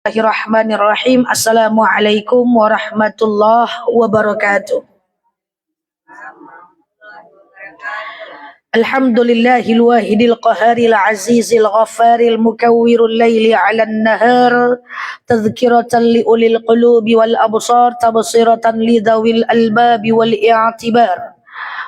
Bismillahirrahmanirrahim. Assalamualaikum warahmatullahi wabarakatuh. Alhamdulillahil wahidil qaharil azizil ghafaril mukawwirul laili 'alan nahar tadhkiratan li ulil qulubi wal absar tabsiratan li dzawil albabi wal i'tibar.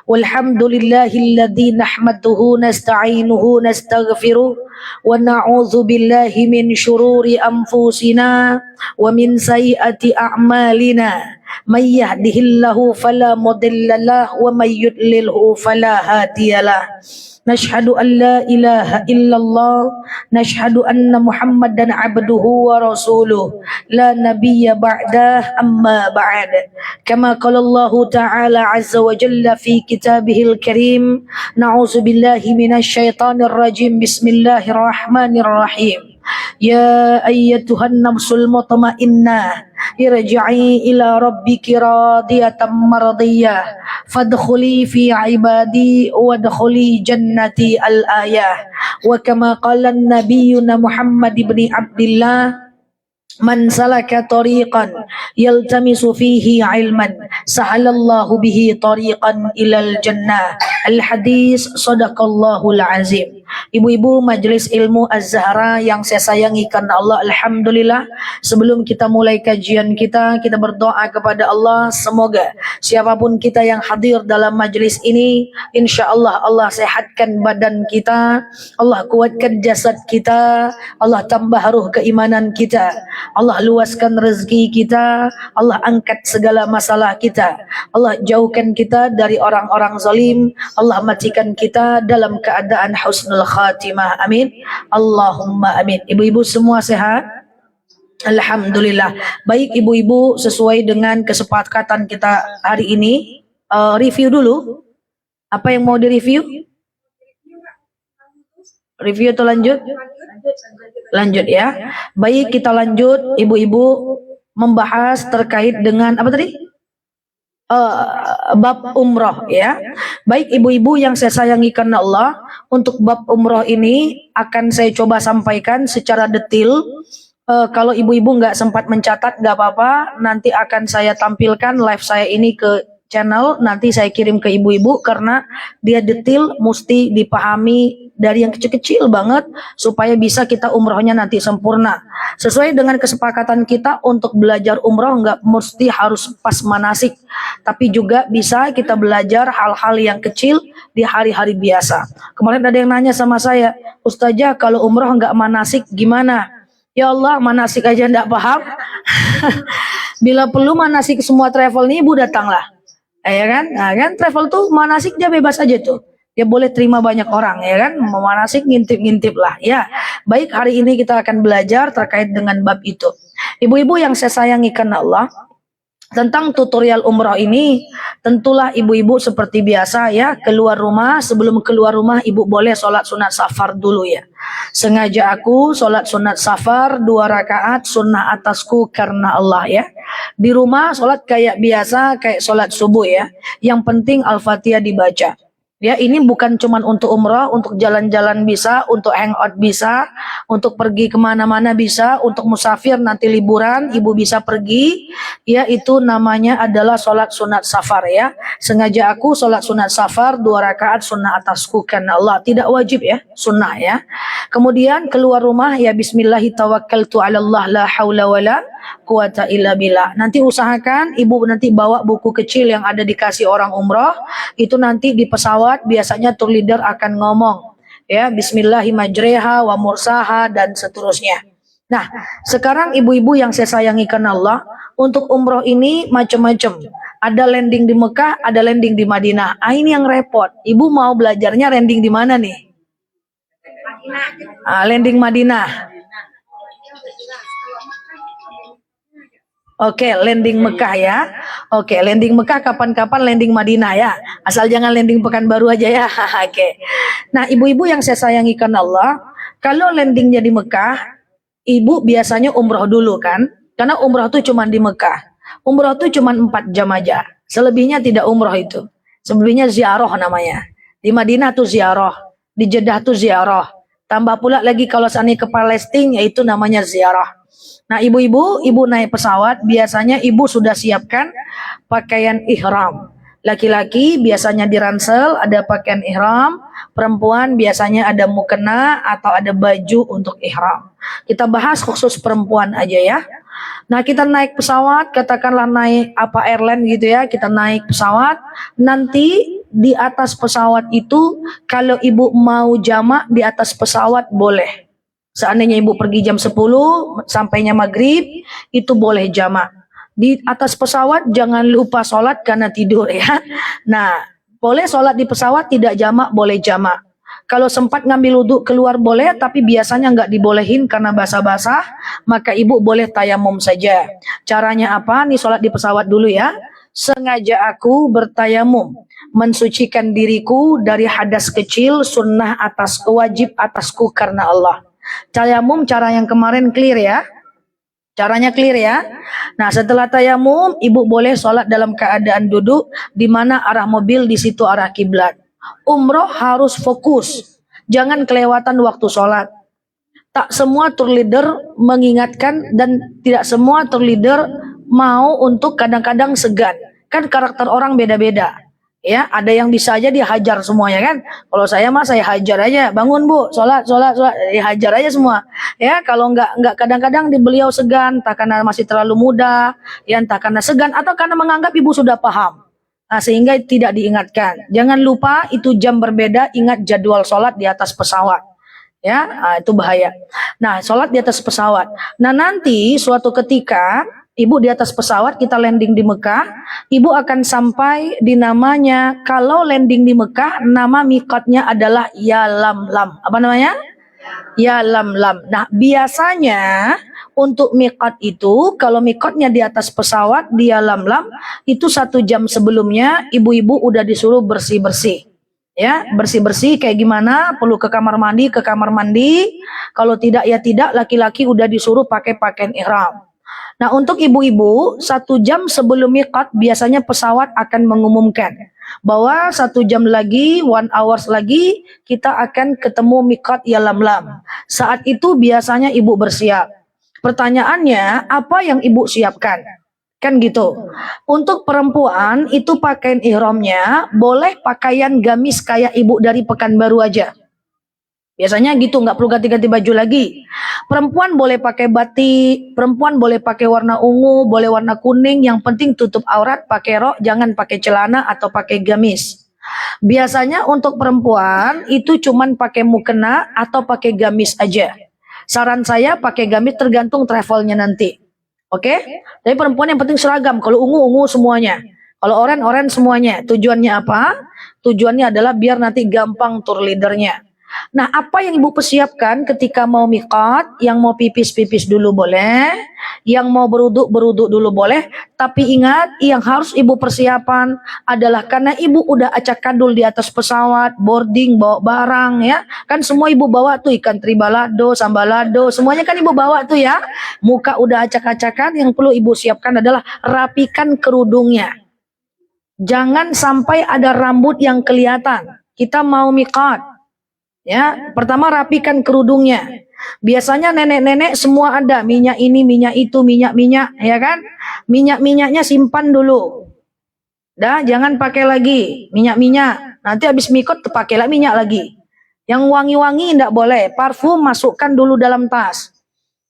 Walhamdulillahilladzi nahmaduhu nasta'inuhu nastaghfiruh wa na'udzu billahi min syururi anfusina wa min sayyiati a'malina may yahdihillahu fala mudhillalah wa may yudlilhu fala hadiyalah. Nashhadu an la ilaha illallah nashhadu anna muhammadan abduhu wa rasuluh la nabiyya ba'dah amma ba'd. Kama qala Allah ta'ala azza wa jalla fi kitabihil karim, na'udzu billahi minasy syaithanir rajim. Bismillahirrahmanirrahim. Ya ayyatuhan nafsul mutmainnah irji'i ila rabbiki radiyatan mardiyah fadkhuli fi ibadi wadkhuli jannati al-ayah. Wa kama qala nabiyyuna Muhammad ibn Abdillah, man salaka tariqan yaltamisu fihi ilman sahalallahu bihi tariqan ilal jannah. Al-hadis sadaqallahul azim. Ibu-ibu Majelis Ilmu Az-Zahra yang saya sayangi karena Allah, alhamdulillah, sebelum kita mulai kajian kita berdoa kepada Allah, semoga siapapun kita yang hadir dalam majelis ini, insyaallah Allah sehatkan badan kita, Allah kuatkan jasad kita, Allah tambah ruh keimanan kita, Allah luaskan rezeki kita, Allah angkat segala masalah kita, Allah jauhkan kita dari orang-orang zalim, Allah matikan kita dalam keadaan husnul khatimah. Amin. Allahumma amin. Ibu-ibu semua sehat? Alhamdulillah. Baik ibu-ibu, sesuai dengan kesepakatan kita hari ini, review dulu. Apa yang mau direview? Review atau lanjut? Lanjut ya. Baik, kita lanjut ibu-ibu membahas terkait dengan apa tadi? Bab umroh ya. Baik ibu-ibu yang saya sayangi karena Allah, untuk bab umroh ini akan saya coba sampaikan secara detail. Kalau ibu-ibu nggak sempat mencatat nggak apa-apa, nanti akan saya tampilkan live saya ini ke channel, nanti saya kirim ke ibu-ibu karena dia detail, mesti dipahami dari yang kecil-kecil banget supaya bisa kita umrohnya nanti sempurna. Sesuai dengan kesepakatan kita untuk belajar umroh nggak mesti harus pas manasik, tapi juga bisa kita belajar hal-hal yang kecil di hari-hari biasa. Kemarin ada yang nanya sama saya, Ustazah kalau umroh nggak manasik gimana? Ya Allah, manasik aja nggak paham. Bila perlu manasik semua travel nih ibu datanglah. Ya kan? Nah, kan travel tuh manasik dia bebas aja tuh. Dia boleh terima banyak orang, ya kan? Mau manasik ngintip-ngintip lah. Ya, baik, hari ini kita akan belajar terkait dengan bab itu. Ibu-ibu yang saya sayangi karena Allah, tentang tutorial umroh ini, tentulah ibu-ibu seperti biasa ya, keluar rumah, sebelum keluar rumah ibu boleh sholat sunat safar dulu ya. Sengaja aku sholat sunat safar 2 rakaat sunnah atasku karena Allah ya. Di rumah sholat kayak biasa, kayak sholat subuh ya. Yang penting Al-Fatihah dibaca. Ya, ini bukan cuman untuk umrah, untuk jalan-jalan bisa, untuk hangout bisa, untuk pergi kemana-mana bisa, untuk musafir nanti liburan, ibu bisa pergi. Ya, itu namanya adalah sholat sunat safar ya. Sengaja aku sholat sunat safar 2 rakaat sunnah atasku karena Allah. Tidak wajib ya, sunnah ya. Kemudian keluar rumah ya bismillahi tawakkaltu 'alallah la haula wala quwata illa billah. Nanti usahakan ibu nanti bawa buku kecil yang ada dikasih orang umroh, itu nanti di pesawat biasanya tour leader akan ngomong ya bismillahi majreha wa mursaha dan seterusnya. Nah, sekarang ibu-ibu yang saya sayangi karena Allah, untuk umroh ini macam-macam. Ada landing di Mekah, ada landing di Madinah. Ini yang repot. Ibu mau belajarnya landing di mana nih? Landing Madinah. Oke, landing Mekah ya. Oke, landing Mekah kapan-kapan landing Madinah ya. Asal jangan landing Pekanbaru aja ya. Oke. Nah, ibu-ibu yang saya sayangi karena Allah, kalau landingnya di Mekah, ibu biasanya umroh dulu kan? Karena umroh itu cuma di Mekah. Umroh itu cuma 4 jam aja. Selebihnya tidak umroh itu. Selebihnya ziarah namanya. Di Madinah tuh ziarah, di Jeddah tuh ziarah. Tambah pula lagi kalau seandainya ke Palestina, yaitu namanya ziarah. Nah, ibu-ibu, ibu naik pesawat, biasanya ibu sudah siapkan pakaian ihram. Laki-laki biasanya di ransel ada pakaian ihram, perempuan biasanya ada mukena atau ada baju untuk ihram. Kita bahas khusus perempuan aja ya. Nah, kita naik pesawat, katakanlah naik apa airline gitu ya, kita naik pesawat, nanti di atas pesawat itu kalau ibu mau jamak di atas pesawat boleh. Seandainya ibu pergi jam 10, sampainya maghrib, itu boleh jamak. Di atas pesawat jangan lupa sholat karena tidur ya. Nah, boleh sholat di pesawat, tidak jamak, boleh jamak. Kalau sempat ngambil wudhu keluar boleh, tapi biasanya nggak dibolehin karena basah-basah, maka ibu boleh tayamum saja. Caranya apa? Nih sholat di pesawat dulu ya. Sengaja aku bertayamum, mensucikan diriku dari hadas kecil, sunnah atasku, wajib atasku karena Allah. Tayamum cara yang kemarin clear ya. Caranya clear ya. Nah, setelah tayamum, ibu boleh sholat dalam keadaan duduk, di mana arah mobil di situ arah kiblat. Umroh harus fokus, jangan kelewatan waktu sholat. Tak semua tour leader mengingatkan dan tidak semua tour leader mau untuk kadang-kadang segan. Kan karakter orang beda-beda. Ya, ada yang bisa aja dia hajar semuanya kan. Kalau saya mah saya hajar aja. Bangun Bu, sholat, hajar aja semua. Ya, kalau nggak kadang-kadang di beliau segan, entah karena masih terlalu muda, ya entah karena segan atau karena menganggap ibu sudah paham. Nah, sehingga tidak diingatkan. Jangan lupa itu jam berbeda, ingat jadwal sholat di atas pesawat. Ya, nah, itu bahaya. Nah, sholat di atas pesawat. Nah, nanti suatu ketika ibu di atas pesawat, kita landing di Mekah, ibu akan sampai di namanya, kalau landing di Mekah, nama mikotnya adalah Yalamlam. Apa namanya? Yalamlam. Nah, biasanya untuk mikot itu, kalau mikotnya di atas pesawat, di Yalamlam, itu 1 jam sebelumnya, ibu-ibu udah disuruh bersih-bersih. Ya, bersih-bersih kayak gimana, perlu ke kamar mandi, kalau tidak ya tidak, laki-laki udah disuruh pakai pakaian ihram. Nah, untuk ibu-ibu 1 jam sebelum miqat biasanya pesawat akan mengumumkan bahwa 1 jam lagi, 1 hours lagi kita akan ketemu miqat Yalamlam. Saat itu biasanya ibu bersiap. Pertanyaannya, apa yang ibu siapkan? Kan gitu. Untuk perempuan itu pakaian ihramnya boleh pakaian gamis kayak ibu dari Pekanbaru aja. Biasanya gitu, nggak perlu ganti-ganti baju lagi. Perempuan boleh pakai batik, perempuan boleh pakai warna ungu, boleh warna kuning, yang penting tutup aurat, pakai rok, jangan pakai celana atau pakai gamis. Biasanya untuk perempuan itu cuman pakai mukena atau pakai gamis aja. Saran saya pakai gamis tergantung travelnya nanti. Oke? Tapi perempuan yang penting seragam, kalau ungu semuanya. Kalau oranye semuanya. Tujuannya apa? Tujuannya adalah biar nanti gampang tour leadernya. Nah, apa yang ibu persiapkan ketika mau miqat? Yang mau pipis dulu boleh, yang mau beruduk dulu boleh. Tapi ingat, yang harus ibu persiapan adalah karena ibu udah acak-adul di atas pesawat, boarding, bawa barang ya. Kan semua ibu bawa tuh ikan teri balado, sambalado, semuanya kan ibu bawa tuh ya. Muka udah acak-acakan, yang perlu ibu siapkan adalah rapikan kerudungnya. Jangan sampai ada rambut yang kelihatan. Kita mau miqat. Ya, pertama rapikan kerudungnya. Biasanya nenek-nenek semua ada minyak ini, minyak itu, minyak-minyak, ya kan? Minyak-minyaknya simpan dulu. Dah, jangan pakai lagi minyak-minyak. Nanti habis mikot pakailah minyak lagi. Yang wangi-wangi tidak boleh. Parfum masukkan dulu dalam tas.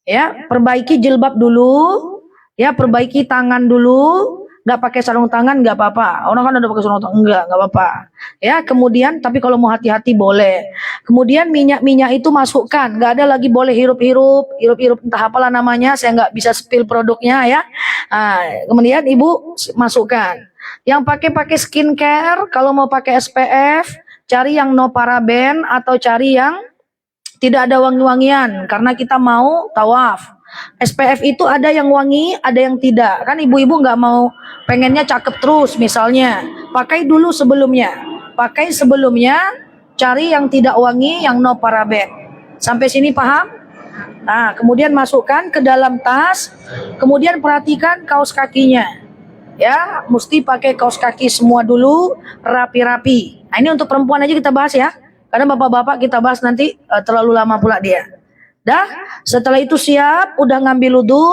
Ya, perbaiki jilbab dulu. Ya, perbaiki tangan dulu. Nggak pakai sarung tangan nggak apa-apa. Orang kan udah pakai sarung tangan, nggak apa-apa. Ya, kemudian tapi kalau mau hati-hati boleh. Kemudian minyak-minyak itu masukkan, nggak ada lagi boleh hirup-hirup entah apalah namanya, saya nggak bisa spill produknya ya. Nah, kemudian ibu masukkan. Yang pakai skincare, kalau mau pakai SPF, cari yang no paraben atau cari yang tidak ada wangi-wangian karena kita mau tawaf. SPF itu ada yang wangi, ada yang tidak. Kan ibu-ibu nggak mau pengennya cakep terus misalnya. Pakai dulu sebelumnya. Pakai sebelumnya, cari yang tidak wangi, yang no paraben. Sampai sini paham? Nah, kemudian masukkan ke dalam tas. Kemudian perhatikan kaos kakinya. Ya, mesti pakai kaos kaki semua dulu, rapi-rapi. Nah, ini untuk perempuan aja kita bahas ya. Karena bapak-bapak kita bahas nanti terlalu lama pula dia. Dah, setelah itu siap, udah ngambil wudhu,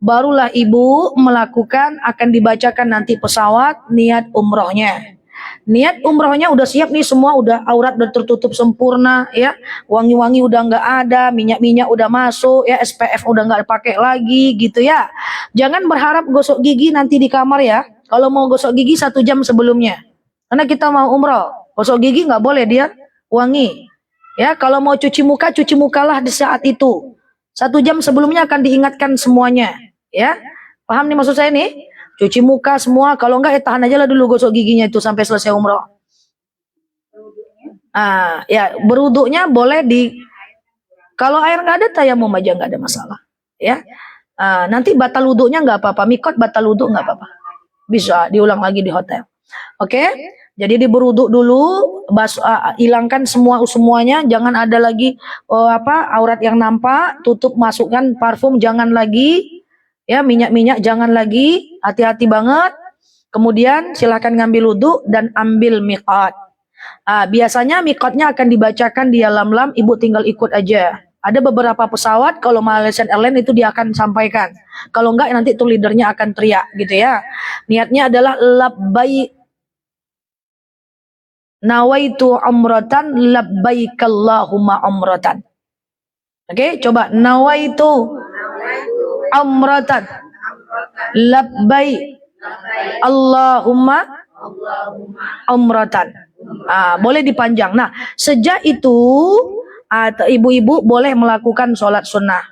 barulah ibu melakukan, akan dibacakan nanti pesawat niat umrohnya. Niat umrohnya udah siap nih semua, udah aurat udah tertutup sempurna ya, wangi-wangi udah nggak ada, minyak-minyak udah masuk ya, SPF udah nggak dipakai lagi gitu ya. Jangan berharap gosok gigi nanti di kamar ya. Kalau mau gosok gigi 1 jam sebelumnya, karena kita mau umroh, gosok gigi nggak boleh, dia wangi. Ya, kalau mau cuci mukalah di saat itu. 1 jam sebelumnya akan diingatkan semuanya. Ya, paham nih maksud saya nih? Cuci muka semua, kalau enggak ya tahan aja lah dulu gosok giginya itu sampai selesai umroh. Ya berwuduknya boleh kalau air nggak ada tayamum aja, nggak ada masalah. Ya, nanti batal wuduknya nggak apa-apa, mikot batal wuduk nggak apa-apa, bisa diulang lagi di hotel. Oke, jadi berwuduk dulu, hilangkan semuanya, jangan ada lagi aurat yang nampak, tutup, masukkan parfum jangan lagi. Ya, minyak-minyak jangan lagi, hati-hati banget. Kemudian silahkan ngambil wudhu dan ambil miqat. Biasanya miqatnya akan dibacakan di alam-lam, ibu tinggal ikut aja. Ada beberapa pesawat kalau Malaysian Airlines itu dia akan sampaikan. Kalau enggak nanti tuh leadernya akan teriak gitu ya. Niatnya adalah labbaik nawaitu umratan labbaikallahumma umratan. Oke, coba nawaitu umratan labbaik Allahumma umratan. Boleh dipanjang. Nah, sejak itu ibu-ibu boleh melakukan sholat sunnah.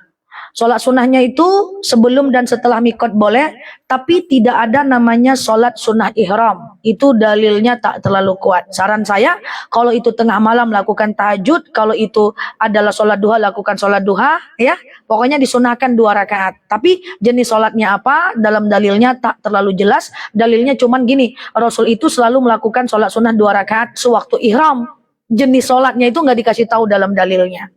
Sholat sunnahnya itu sebelum dan setelah mikot boleh, tapi tidak ada namanya sholat sunnah ihram. Itu dalilnya tak terlalu kuat. Saran saya, kalau itu tengah malam lakukan tahajud, kalau itu adalah sholat duha lakukan sholat duha, ya. Pokoknya disunahkan 2 rakaat. Tapi jenis sholatnya apa? Dalam dalilnya tak terlalu jelas. Dalilnya cuman gini, Rasul itu selalu melakukan sholat sunnah 2 rakaat sewaktu ihram. Jenis sholatnya itu nggak dikasih tahu dalam dalilnya.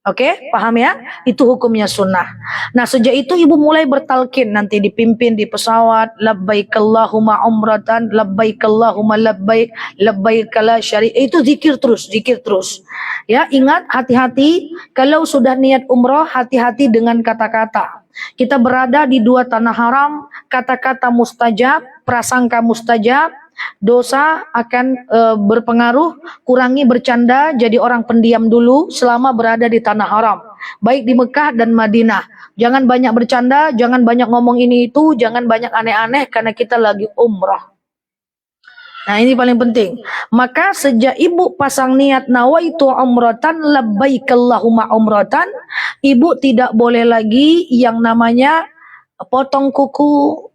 Oke, paham ya? Itu hukumnya sunnah. Nah, sejak itu ibu mulai bertalqin, nanti dipimpin di pesawat, labbaik Allahumma umratan, labbaik Allahumma labbaik, labbaik la syarika. Itu zikir terus. Ya, ingat, hati-hati kalau sudah niat umroh, hati-hati dengan kata-kata. Kita berada di 2 tanah haram, kata-kata mustajab, prasangka mustajab. Dosa akan berpengaruh, kurangi bercanda, jadi orang pendiam dulu selama berada di tanah haram, baik di Mekah dan Madinah. Jangan banyak bercanda, jangan banyak ngomong ini itu, jangan banyak aneh-aneh karena kita lagi umrah. Nah, ini paling penting. Maka sejak ibu pasang niat nawaitu umratan labbaikallahumma umratan, ibu tidak boleh lagi yang namanya potong kuku,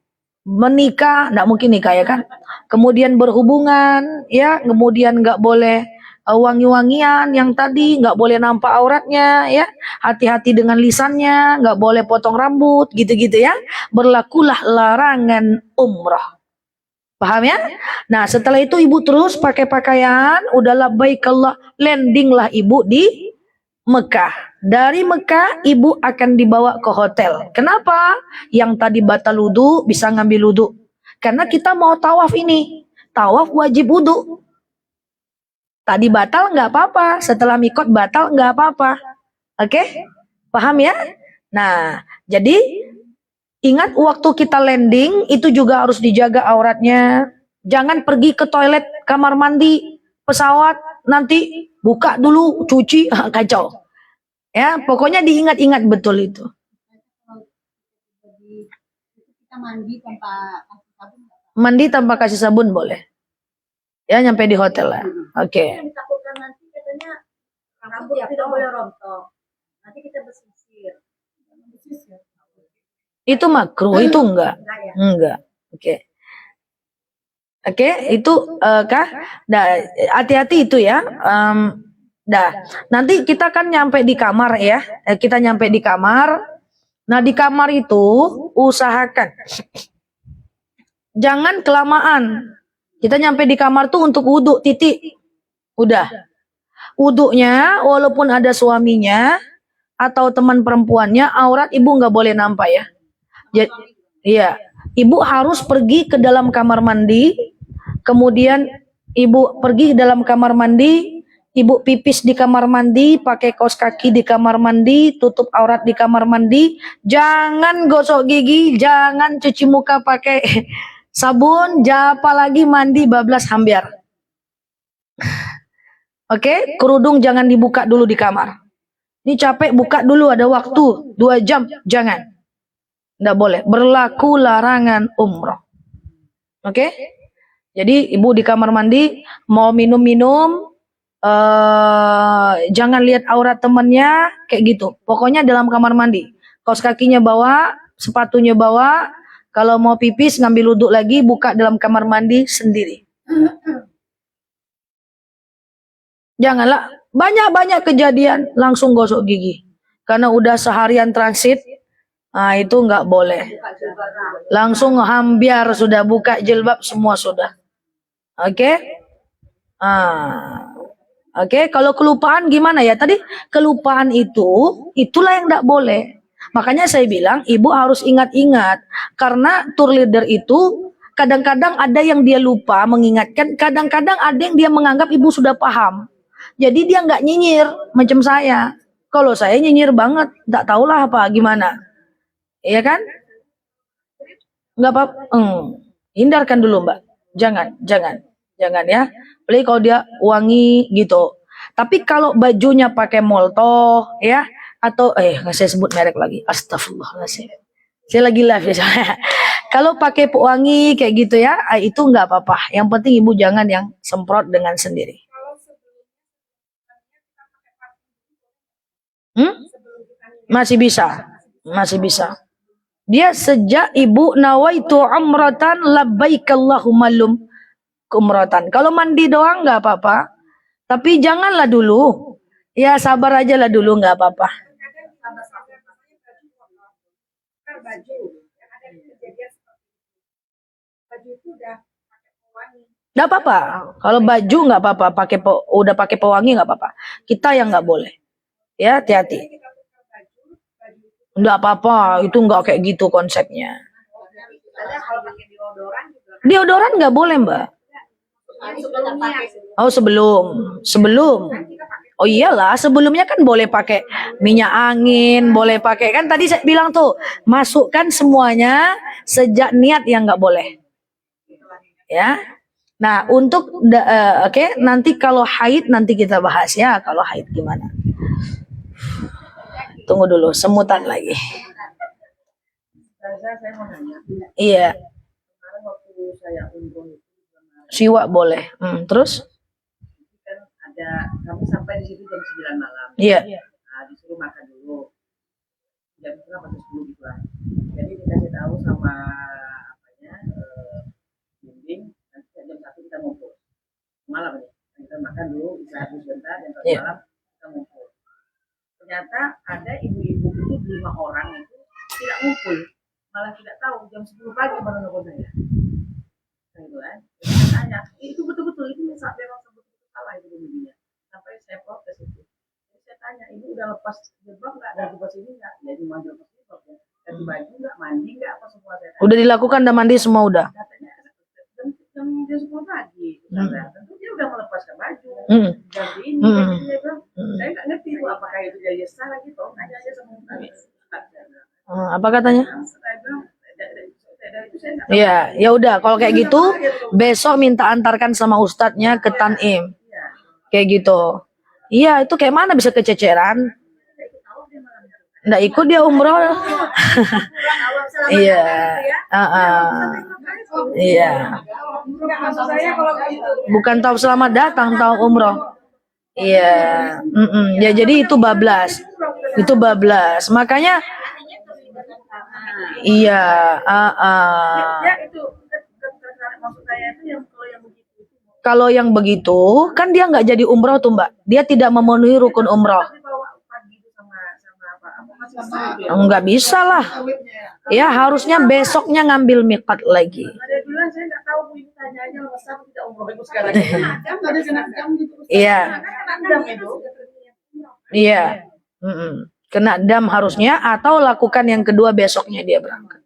menikah, enggak mungkin nikah ya kan, kemudian berhubungan ya, kemudian nggak boleh wangi-wangian yang tadi, nggak boleh nampak auratnya ya, hati-hati dengan lisannya, nggak boleh potong rambut gitu-gitu ya, berlakulah larangan umrah. Paham ya? Nah, setelah itu ibu terus pakai pakaian, udah labbaik landinglah ibu di Mekah. Dari Mekah ibu akan dibawa ke hotel. Kenapa? Yang tadi batal wudu bisa ngambil wudu. Karena kita mau tawaf ini. Tawaf wajib wudu. Tadi batal nggak apa-apa. Setelah mikot batal nggak apa-apa. Oke? Paham ya? Nah, jadi ingat waktu kita landing itu juga harus dijaga auratnya. Jangan pergi ke toilet, kamar mandi, pesawat, nanti buka dulu, cuci, kacau. Ya, pokoknya diingat-ingat betul itu. Kita mandi tanpa kasih sabun boleh. Ya, nyampe di hotel lah. Oke. Nanti katanya rambut tidak boleh rontok. Nanti kita bersisir. Itu makruh, itu enggak. Enggak. Oke. Oke, itu hati-hati itu ya. Nanti kita kan nyampe di kamar ya. Kita nyampe di kamar. Nah, di kamar itu usahakan jangan kelamaan. Kita nyampe di kamar tuh untuk wudhu, titik. Udah. Wudhunya walaupun ada suaminya atau teman perempuannya, aurat ibu nggak boleh nampak ya. Jadi, iya, ibu harus pergi ke dalam kamar mandi. Kemudian ibu pergi ke dalam kamar mandi, Ibu pipis di kamar mandi, pakai kaos kaki di kamar mandi, tutup aurat di kamar mandi, jangan gosok gigi, jangan cuci muka pakai sabun, apalagi mandi bablas hambiar. Oke, kerudung jangan dibuka dulu di kamar. Ini capek, buka dulu, ada waktu 2 jam, jangan. Nggak boleh, berlaku larangan umroh. Oke, jadi ibu di kamar mandi mau minum-minum, jangan lihat aurat temennya kayak gitu. Pokoknya dalam kamar mandi, kaos kakinya bawa, sepatunya bawa. Kalau mau pipis ngambil wudhu lagi, buka dalam kamar mandi sendiri. Janganlah banyak-banyak kejadian langsung gosok gigi karena udah seharian transit. Nah, itu nggak boleh. Langsung hambiar, sudah buka jilbab semua sudah. Oke? Oke, kalau kelupaan gimana ya? Tadi kelupaan itulah yang tidak boleh. Makanya saya bilang ibu harus ingat-ingat. Karena tour leader itu kadang-kadang ada yang dia lupa mengingatkan. Kadang-kadang ada yang dia menganggap ibu sudah paham. Jadi dia nggak nyinyir macam saya. Kalau saya nyinyir banget, tak tahulah apa gimana. Iya kan? Nggak apa-apa. Hindarkan dulu Mbak. Jangan ya. Apalagi kalau dia wangi gitu. Tapi kalau bajunya pakai molto ya, atau nggak saya sebut merek lagi. Astagfirullahaladzim. Saya lagi live ya. Kalau pakai pewangi kayak gitu ya, itu nggak apa-apa. Yang penting ibu jangan yang semprot dengan sendiri. Masih bisa. Dia sejak ibu nawaitu umratan labbaikallahumma umratan. Kalau mandi doang nggak apa-apa. Tapi janganlah dulu. Ya sabar aja lah dulu, nggak apa-apa. Nggak apa-apa. Kalau baju nggak apa-apa. Udah pakai pewangi nggak apa-apa. Kita yang nggak boleh. Ya hati-hati. Nggak apa-apa. Itu nggak kayak gitu konsepnya. Deodoran nggak boleh Mbak. Oh sebelum. Oh iyalah, sebelumnya kan boleh pakai minyak angin, boleh pakai, kan tadi saya bilang tuh, masukkan semuanya sejak niat yang nggak boleh. Ya. Nah, untuk oke, nanti kalau haid nanti kita bahas ya, kalau haid gimana. Tunggu dulu, semutan lagi. Saya mau nanya. Iya. Kemarin waktu saya siwak boleh. Terus? Kan ada, kami sampai di situ jam 9 malam. Iya. Nah, disuruh makan dulu. Jam berapa? Jam 10 gitu lah. Jadi dikasih tahu sama bimbing, nanti jam 1 kita ngumpul. Malam nih. Kita makan dulu, istirahat sebentar, dan malam kita ngumpul. Ternyata ada ibu-ibu itu 5 orang itu tidak ngumpul. Malah tidak tahu, jam 10 pagi baru nelfon saya. Saya tanya, itu betul-betul itu memang betul-betul salah itu bimbingnya. Sampai saya protes itu. Jadi saya tanya, ibu udah lepas jilbab nggak? Dari lepas ini nggak? Ya cuma lepas jilbab ya. Ganti baju nggak? Mandi nggak? Apa semua saya tanya. Udah dilakukan, udah mandi semua udah. Katanya jam 10 pagi. Tentu dia udah melepaskan baju. Ganti ini, dia bilang, saya nggak ngerti itu apakah itu jadi salah gitu. Tanya aja sama apa katanya? Iya, ya udah kalau kayak gitu besok minta antarkan sama ustadznya ke Tanim. Kayak gitu. Iya, itu kayak mana bisa kececeran? Nggak ikut dia umroh. Iya. Iya. Bukan tahu selamat datang, tahu umroh. Iya. Ya jadi itu bablas. Itu bablas. Makanya iya, kalau yang begitu kan dia nggak jadi umroh tuh Mbak. Dia tidak memenuhi rukun umroh. Nggak bisa lah. Ya harusnya besoknya ngambil miqat lagi. Iya. Iya. Kena dam harusnya, atau lakukan yang kedua besoknya dia berangkat.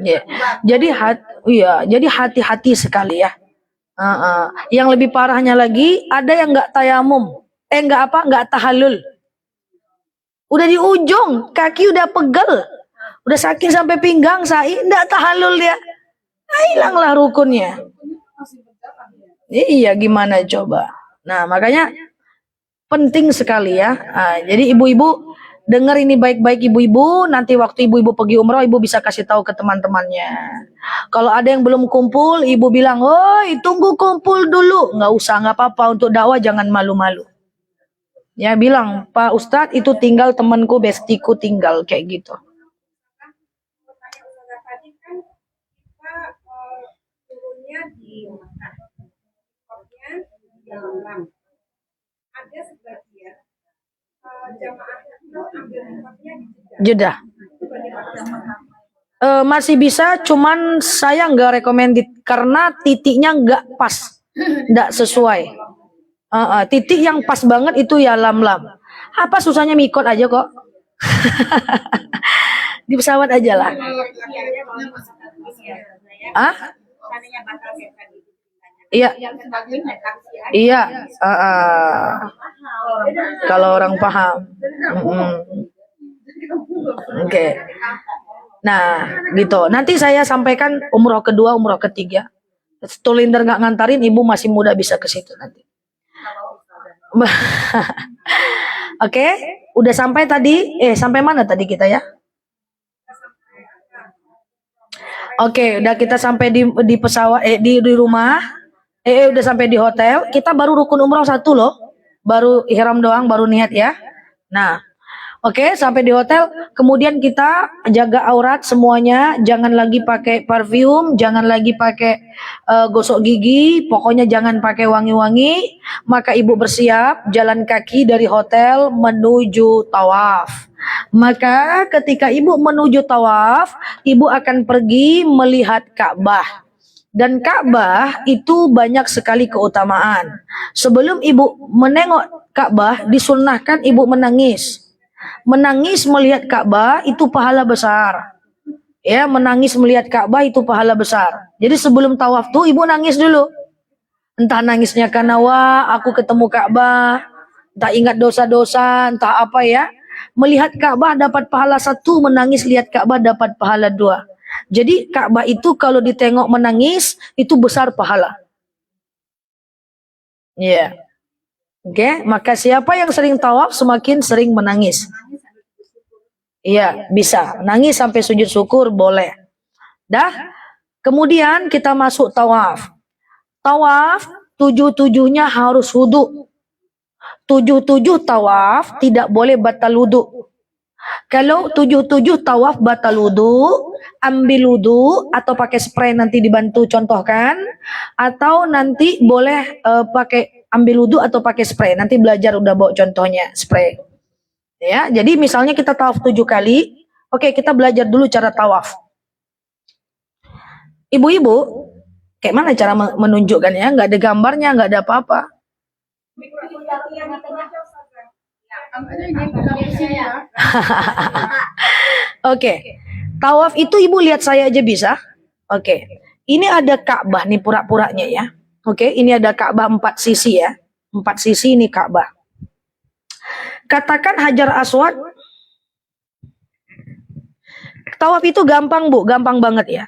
Yeah. Jadi hati-hati sekali ya. Yang lebih parahnya lagi, ada yang nggak tayamum, nggak tahallul. Udah di ujung, kaki udah pegel, udah sakit sampai pinggang, nggak tahallul dia, hilanglah rukunnya. Iya, gimana coba? Nah, makanya penting sekali ya. Jadi ibu-ibu dengar ini baik-baik ibu-ibu. Nanti waktu ibu-ibu pergi umroh, ibu bisa kasih tahu ke teman-temannya. Kalau ada yang belum kumpul, ibu bilang, "Woi, tunggu kumpul dulu." Nggak usah, nggak apa-apa, untuk dakwah jangan malu-malu. Ya bilang, "Pak Ustadz, itu tinggal temanku, bestiku tinggal," kayak gitu. Ada sebagian Jeddah. Masih bisa, cuman saya nggak recommended karena titiknya nggak pas, nggak sesuai. Titik yang pas banget itu ya lam-lam. Apa susahnya mikot aja kok. Di pesawat aja lah. Iya. Iya. Kalau orang paham. Oke. Nah, gitu. Nanti saya sampaikan umroh kedua, umroh ketiga. Tulinder nggak ngantarin, ibu masih muda bisa ke situ nanti. Oke, udah sampai tadi. Sampai mana tadi kita ya? Oke, udah kita sampai di pesawat, di rumah. Udah sampai di hotel. Kita baru rukun umroh satu loh. Baru ihram doang, baru niat ya. Nah, oke, sampai di hotel, kemudian kita jaga aurat semuanya, jangan lagi pakai parfum, jangan lagi pakai gosok gigi, pokoknya jangan pakai wangi-wangi. Maka ibu bersiap jalan kaki dari hotel menuju tawaf. Maka ketika ibu menuju tawaf, ibu akan pergi melihat Ka'bah. Dan Ka'bah itu banyak sekali keutamaan. Sebelum ibu menengok Ka'bah, disunnahkan ibu menangis. Menangis melihat Ka'bah itu pahala besar. Ya, menangis melihat Ka'bah itu pahala besar. Jadi sebelum tawaf tuh ibu nangis dulu. Entah nangisnya karena wah aku ketemu Ka'bah, entah ingat dosa-dosa, entah apa ya. Melihat Ka'bah dapat pahala 1, menangis lihat Ka'bah dapat pahala 2. Jadi Ka'bah itu kalau ditengok menangis itu besar pahala. Iya. Oke, maka siapa yang sering tawaf semakin sering menangis. Iya, bisa. Nangis sampai sujud syukur boleh. Dah. Kemudian kita masuk tawaf. Tawaf 7-7-nya harus wudu. 7-7 tawaf tidak boleh batal wudu. Kalau 7-7 tawaf batal wudu, ambil wudu atau pakai spray, nanti dibantu contohkan, atau nanti boleh pakai ambil wudu atau pakai spray. Nanti belajar udah bawa contohnya spray. Ya, jadi misalnya kita tawaf 7 kali, oke, kita belajar dulu cara tawaf. Ibu-ibu, kayak mana cara menunjukkannya? Nggak ada gambarnya, nggak ada apa-apa. Oke, tawaf itu ibu lihat saya aja bisa. Oke, ini ada Ka'bah nih pura-puranya ya. Oke, ini ada Ka'bah 4 sisi ya. 4 sisi ini Ka'bah. Katakan Hajar Aswad. Tawaf itu gampang Bu, gampang banget ya.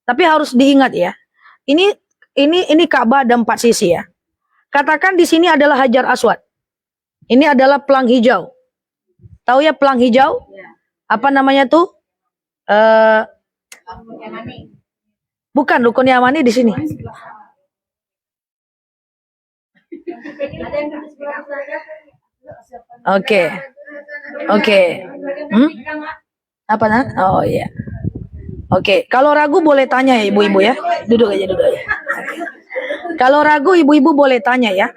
Tapi harus diingat ya. Ini Ka'bah ada 4 sisi ya. Katakan di sini adalah Hajar Aswad. Ini adalah pelang hijau. Tahu ya pelang hijau? Apa namanya tuh? Bukan, Rukun Yamani di sini. Oke. Apa nak? Oh iya. Oke, kalau ragu boleh tanya ya ibu-ibu ya. Duduk aja. Kalau ragu ibu-ibu boleh tanya ya.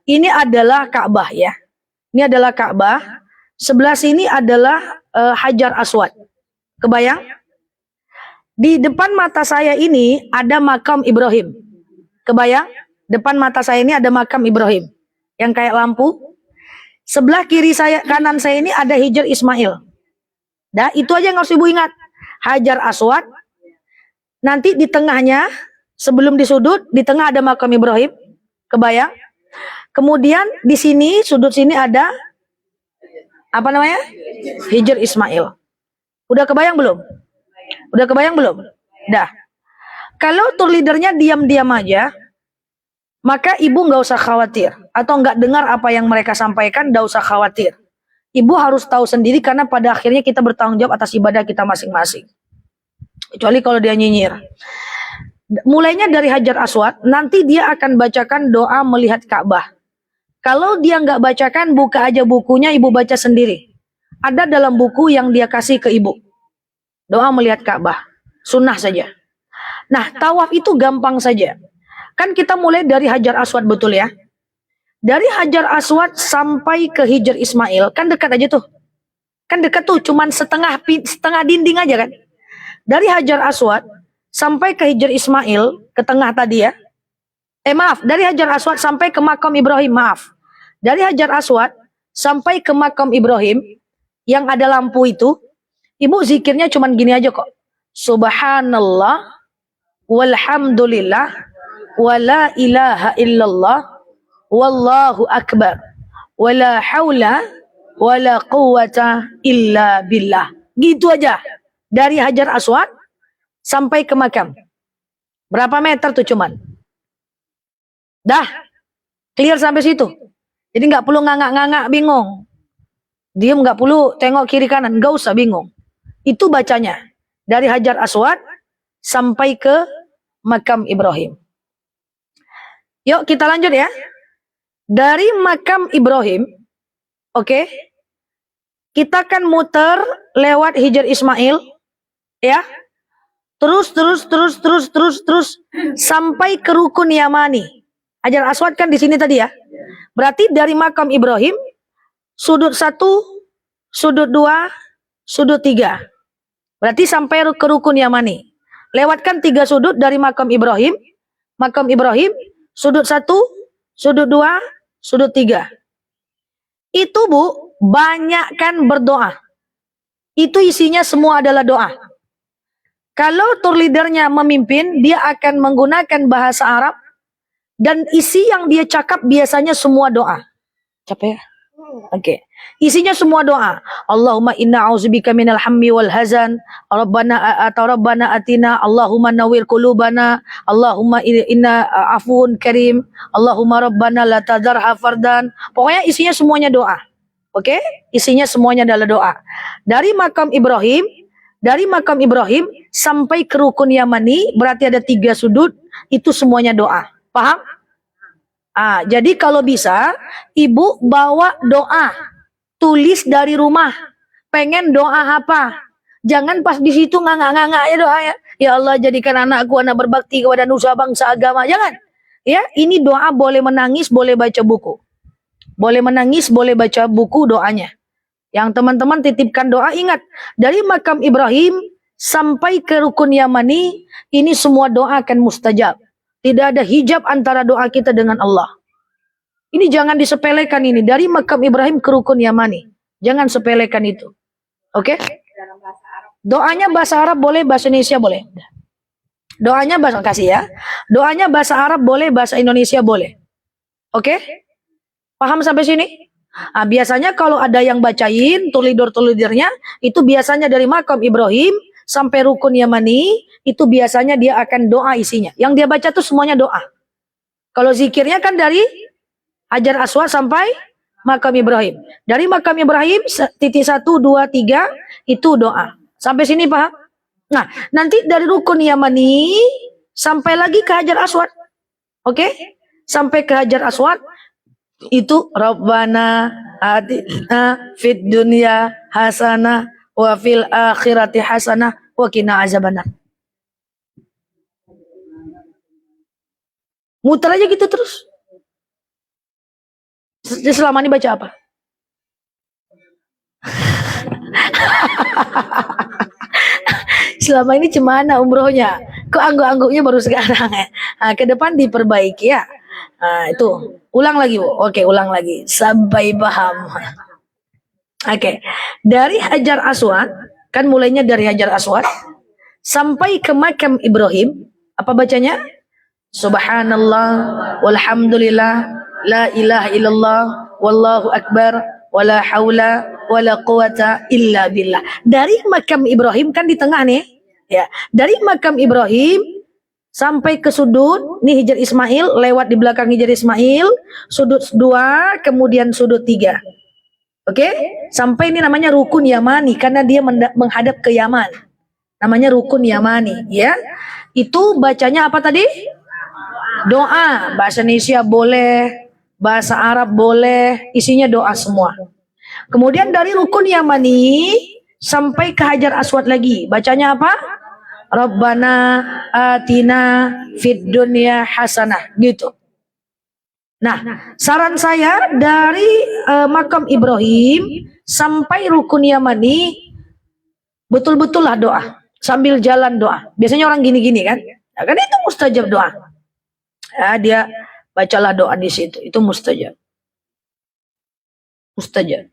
Ini adalah Ka'bah ya. Ini adalah Ka'bah. Sebelah sini adalah Hajar Aswad. Kebayang? Di depan mata saya ini ada makam Ibrahim. Kebayang? Depan mata saya ini ada makam Ibrahim. Yang kayak lampu. Sebelah kiri saya, kanan saya ini ada Hijr Ismail. Dah, itu aja yang harus ibu ingat. Hajar Aswad. Nanti di tengahnya Sebelum di sudut, di tengah ada makam Ibrahim. Kebayang? Kemudian di sini, sudut sini ada apa namanya? Hijr Ismail. Udah kebayang belum? Udah kebayang belum? Dah. Kalau tour leadernya diam-diam aja, maka ibu nggak usah khawatir. Atau nggak dengar apa yang mereka sampaikan, nggak usah khawatir. Ibu harus tahu sendiri karena pada akhirnya kita bertanggung jawab atas ibadah kita masing-masing. Kecuali kalau dia nyinyir. Mulainya dari Hajar Aswad, nanti dia akan bacakan doa melihat Ka'bah. Kalau dia nggak bacakan, buka aja bukunya, ibu baca sendiri. Ada dalam buku yang dia kasih ke ibu. Doa melihat Ka'bah. Sunnah saja. Nah, tawaf itu gampang saja. Kan kita mulai dari Hajar Aswad, betul ya? Dari Hajar Aswad sampai ke Hijr Ismail, kan dekat aja tuh. Kan dekat tuh, cuman setengah dinding aja kan. Dari Hajar Aswad sampai ke Hijr Ismail, ke tengah tadi ya. Maaf, dari Hajar Aswad sampai ke makam Ibrahim, maaf. Dari Hajar Aswad sampai ke makam Ibrahim, yang ada lampu itu, ibu zikirnya cuman gini aja kok. Subhanallah, walhamdulillah, wala ilaha illallah, wallahu akbar, wala haula, wala quwata illa billah. Gitu aja. Dari Hajar Aswad sampai ke makam. Berapa meter tuh cuman? Dah, clear sampai situ. Jadi nggak perlu ngangak-ngangak bingung. Diam, nggak perlu tengok kiri kanan, nggak usah bingung. Itu bacanya. Dari Hajar Aswad sampai ke makam Ibrahim. Yuk kita lanjut ya. Dari makam Ibrahim, oke, kita kan muter lewat Hijr Ismail, ya. Terus sampai ke rukun Yamani. Hajar Aswad kan di sini tadi ya. Berarti dari makam Ibrahim, sudut 1, sudut 2, sudut 3. Berarti sampai ke rukun Yamani. Lewatkan 3 sudut dari makam Ibrahim, sudut 1, sudut 2, sudut 3. Itu Bu, banyakkan berdoa. Itu isinya semua adalah doa. Kalau tour leadernya memimpin, dia akan menggunakan bahasa Arab, dan isi yang dia cakap biasanya semua doa. Capek ya? Oke. Isinya semua doa. Allahumma inna a'udzubika minal hammi wal hazan. Rabbana atina. Allahumma nawwir qulubana. Allahumma inna afuwun karim. Allahumma rabbana la tadarha fardan. Pokoknya isinya semuanya doa. Oke? Isinya semuanya adalah doa. Dari makam Ibrahim sampai ke rukun Yamani, berarti ada 3 sudut, itu semuanya doa. Paham? Jadi kalau bisa, ibu bawa doa, tulis dari rumah. Pengen doa apa? Jangan pas di situ ngangak-ngangak ya doa ya. Ya Allah, jadikan anakku anak berbakti kepada nusa bangsa agama. Jangan. Ya, ini doa boleh menangis, boleh baca buku. Boleh menangis, boleh baca buku doanya. Yang teman-teman titipkan doa, ingat, dari makam Ibrahim sampai ke rukun Yamani, ini semua doa akan mustajab. Tidak ada hijab antara doa kita dengan Allah. Ini jangan disepelekan ini. Dari makam Ibrahim ke rukun Yamani. Jangan sepelekan itu. Oke? Doanya bahasa Arab boleh, bahasa Indonesia boleh. Doanya bahasa, kasih ya. Doanya bahasa Arab boleh, bahasa Indonesia boleh. Oke? Paham sampai sini? Biasanya kalau ada yang bacain, tour leadernya, itu biasanya dari makam Ibrahim sampai rukun Yamani, itu biasanya dia akan doa isinya. Yang dia baca tuh semuanya doa. Kalau zikirnya kan dari Hajar Aswad sampai makam Ibrahim. Dari makam Ibrahim, titik 1, 2, 3, itu doa. Sampai sini paham? Nah, nanti dari rukun Yamani, sampai lagi ke Hajar Aswad. Oke? Sampai ke Hajar Aswad, itu Rabbana atina fid dunya hasanah wa fil akhirati hasanah wa qina azabannar. Muter aja gitu terus. Selama ini baca apa? Selama ini cemana umrohnya? Kok angguk-angguknya baru sekarang ya? Ke depan diperbaiki ya. Itu ulang lagi Bu. Oke, ulang lagi sampai paham. Oke. Dari Hajar Aswad, kan mulainya dari Hajar Aswad sampai ke makam Ibrahim, apa bacanya? Subhanallah, walhamdulillah, la ilaha illallah, wallahu akbar, wala haula wala quwata illa billah. Dari makam Ibrahim kan di tengah nih, ya. Dari makam Ibrahim sampai ke sudut, nih Hijar Ismail, lewat di belakang Hijar Ismail, sudut 2, kemudian sudut 3. Oke? Sampai ini namanya rukun Yamani karena dia menghadap ke Yaman. Namanya rukun Yamani, ya. Itu bacanya apa tadi? Doa. Bahasa Indonesia boleh, bahasa Arab boleh, isinya doa semua. Kemudian dari rukun Yamani sampai ke Hajar Aswad lagi. Bacanya apa? Rabbana atina fid dunya hasanah, gitu. Nah, saran saya dari makam Ibrahim sampai rukun Yamani betul-betul lah doa. Sambil jalan doa. Biasanya orang gini-gini kan? Ya, kan itu mustajab doa. Ya, dia bacalah doa di situ. Itu mustajab. Mustajab.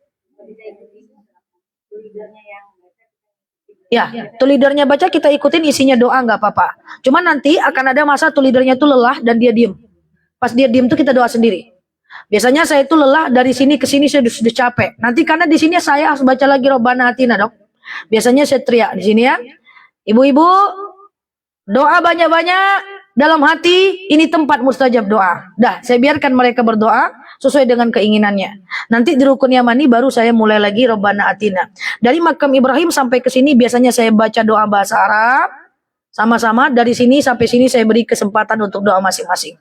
Ya, tuh leadernya baca kita ikutin isinya doa nggak apa-apa. Cuma nanti akan ada masa tuh leadernya tuh lelah dan dia diem. Pas dia diem tuh kita doa sendiri. Biasanya saya itu lelah dari sini ke sini saya sudah capek. Nanti karena di sini saya harus baca lagi Robbana Atina, Dok. Biasanya saya teriak di sini ya. Ibu-ibu, doa banyak-banyak dalam hati, ini tempat mustajab doa. Dah, saya biarkan mereka berdoa sesuai dengan keinginannya. Nanti di rukun Yamani baru saya mulai lagi Robbana Atina. Dari makam Ibrahim sampai ke sini biasanya saya baca doa bahasa Arab. Sama-sama dari sini sampai sini saya beri kesempatan untuk doa masing-masing.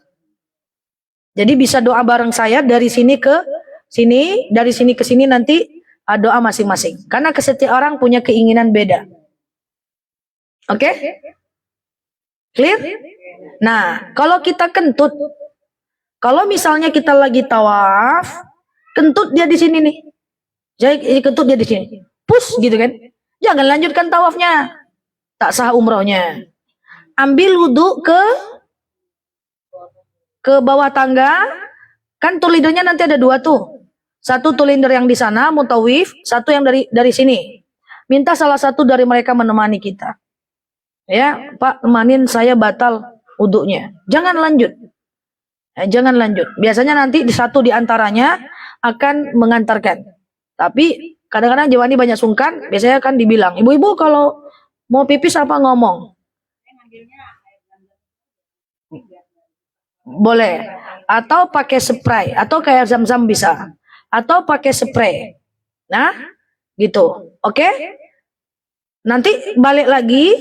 Jadi bisa doa bareng saya dari sini ke sini, dari sini ke sini nanti doa masing-masing. Karena setiap orang punya keinginan beda. Oke? Clear? Nah, kalau kita kentut, kalau misalnya kita lagi tawaf, kentut dia di sini nih. Jadi kentut dia di sini. Push gitu kan. Jangan lanjutkan tawafnya. Tak sah umrohnya. Ambil wudhu ke bawah tangga. Kan tulidernya nanti ada 2 tuh. Satu tulinder yang di sana, mutawif. Satu yang dari sini. Minta salah satu dari mereka menemani kita. Ya, Pak, temanin saya batal wudhunya. Jangan lanjut. Jangan lanjut. Biasanya nanti satu di antaranya akan mengantarkan. Tapi kadang-kadang Jawani banyak sungkan, biasanya kan dibilang, ibu-ibu kalau mau pipis apa ngomong? Boleh. Atau pakai spray, atau kayak zam-zam bisa. Atau pakai spray. Nah, gitu. Oke? Nanti balik lagi,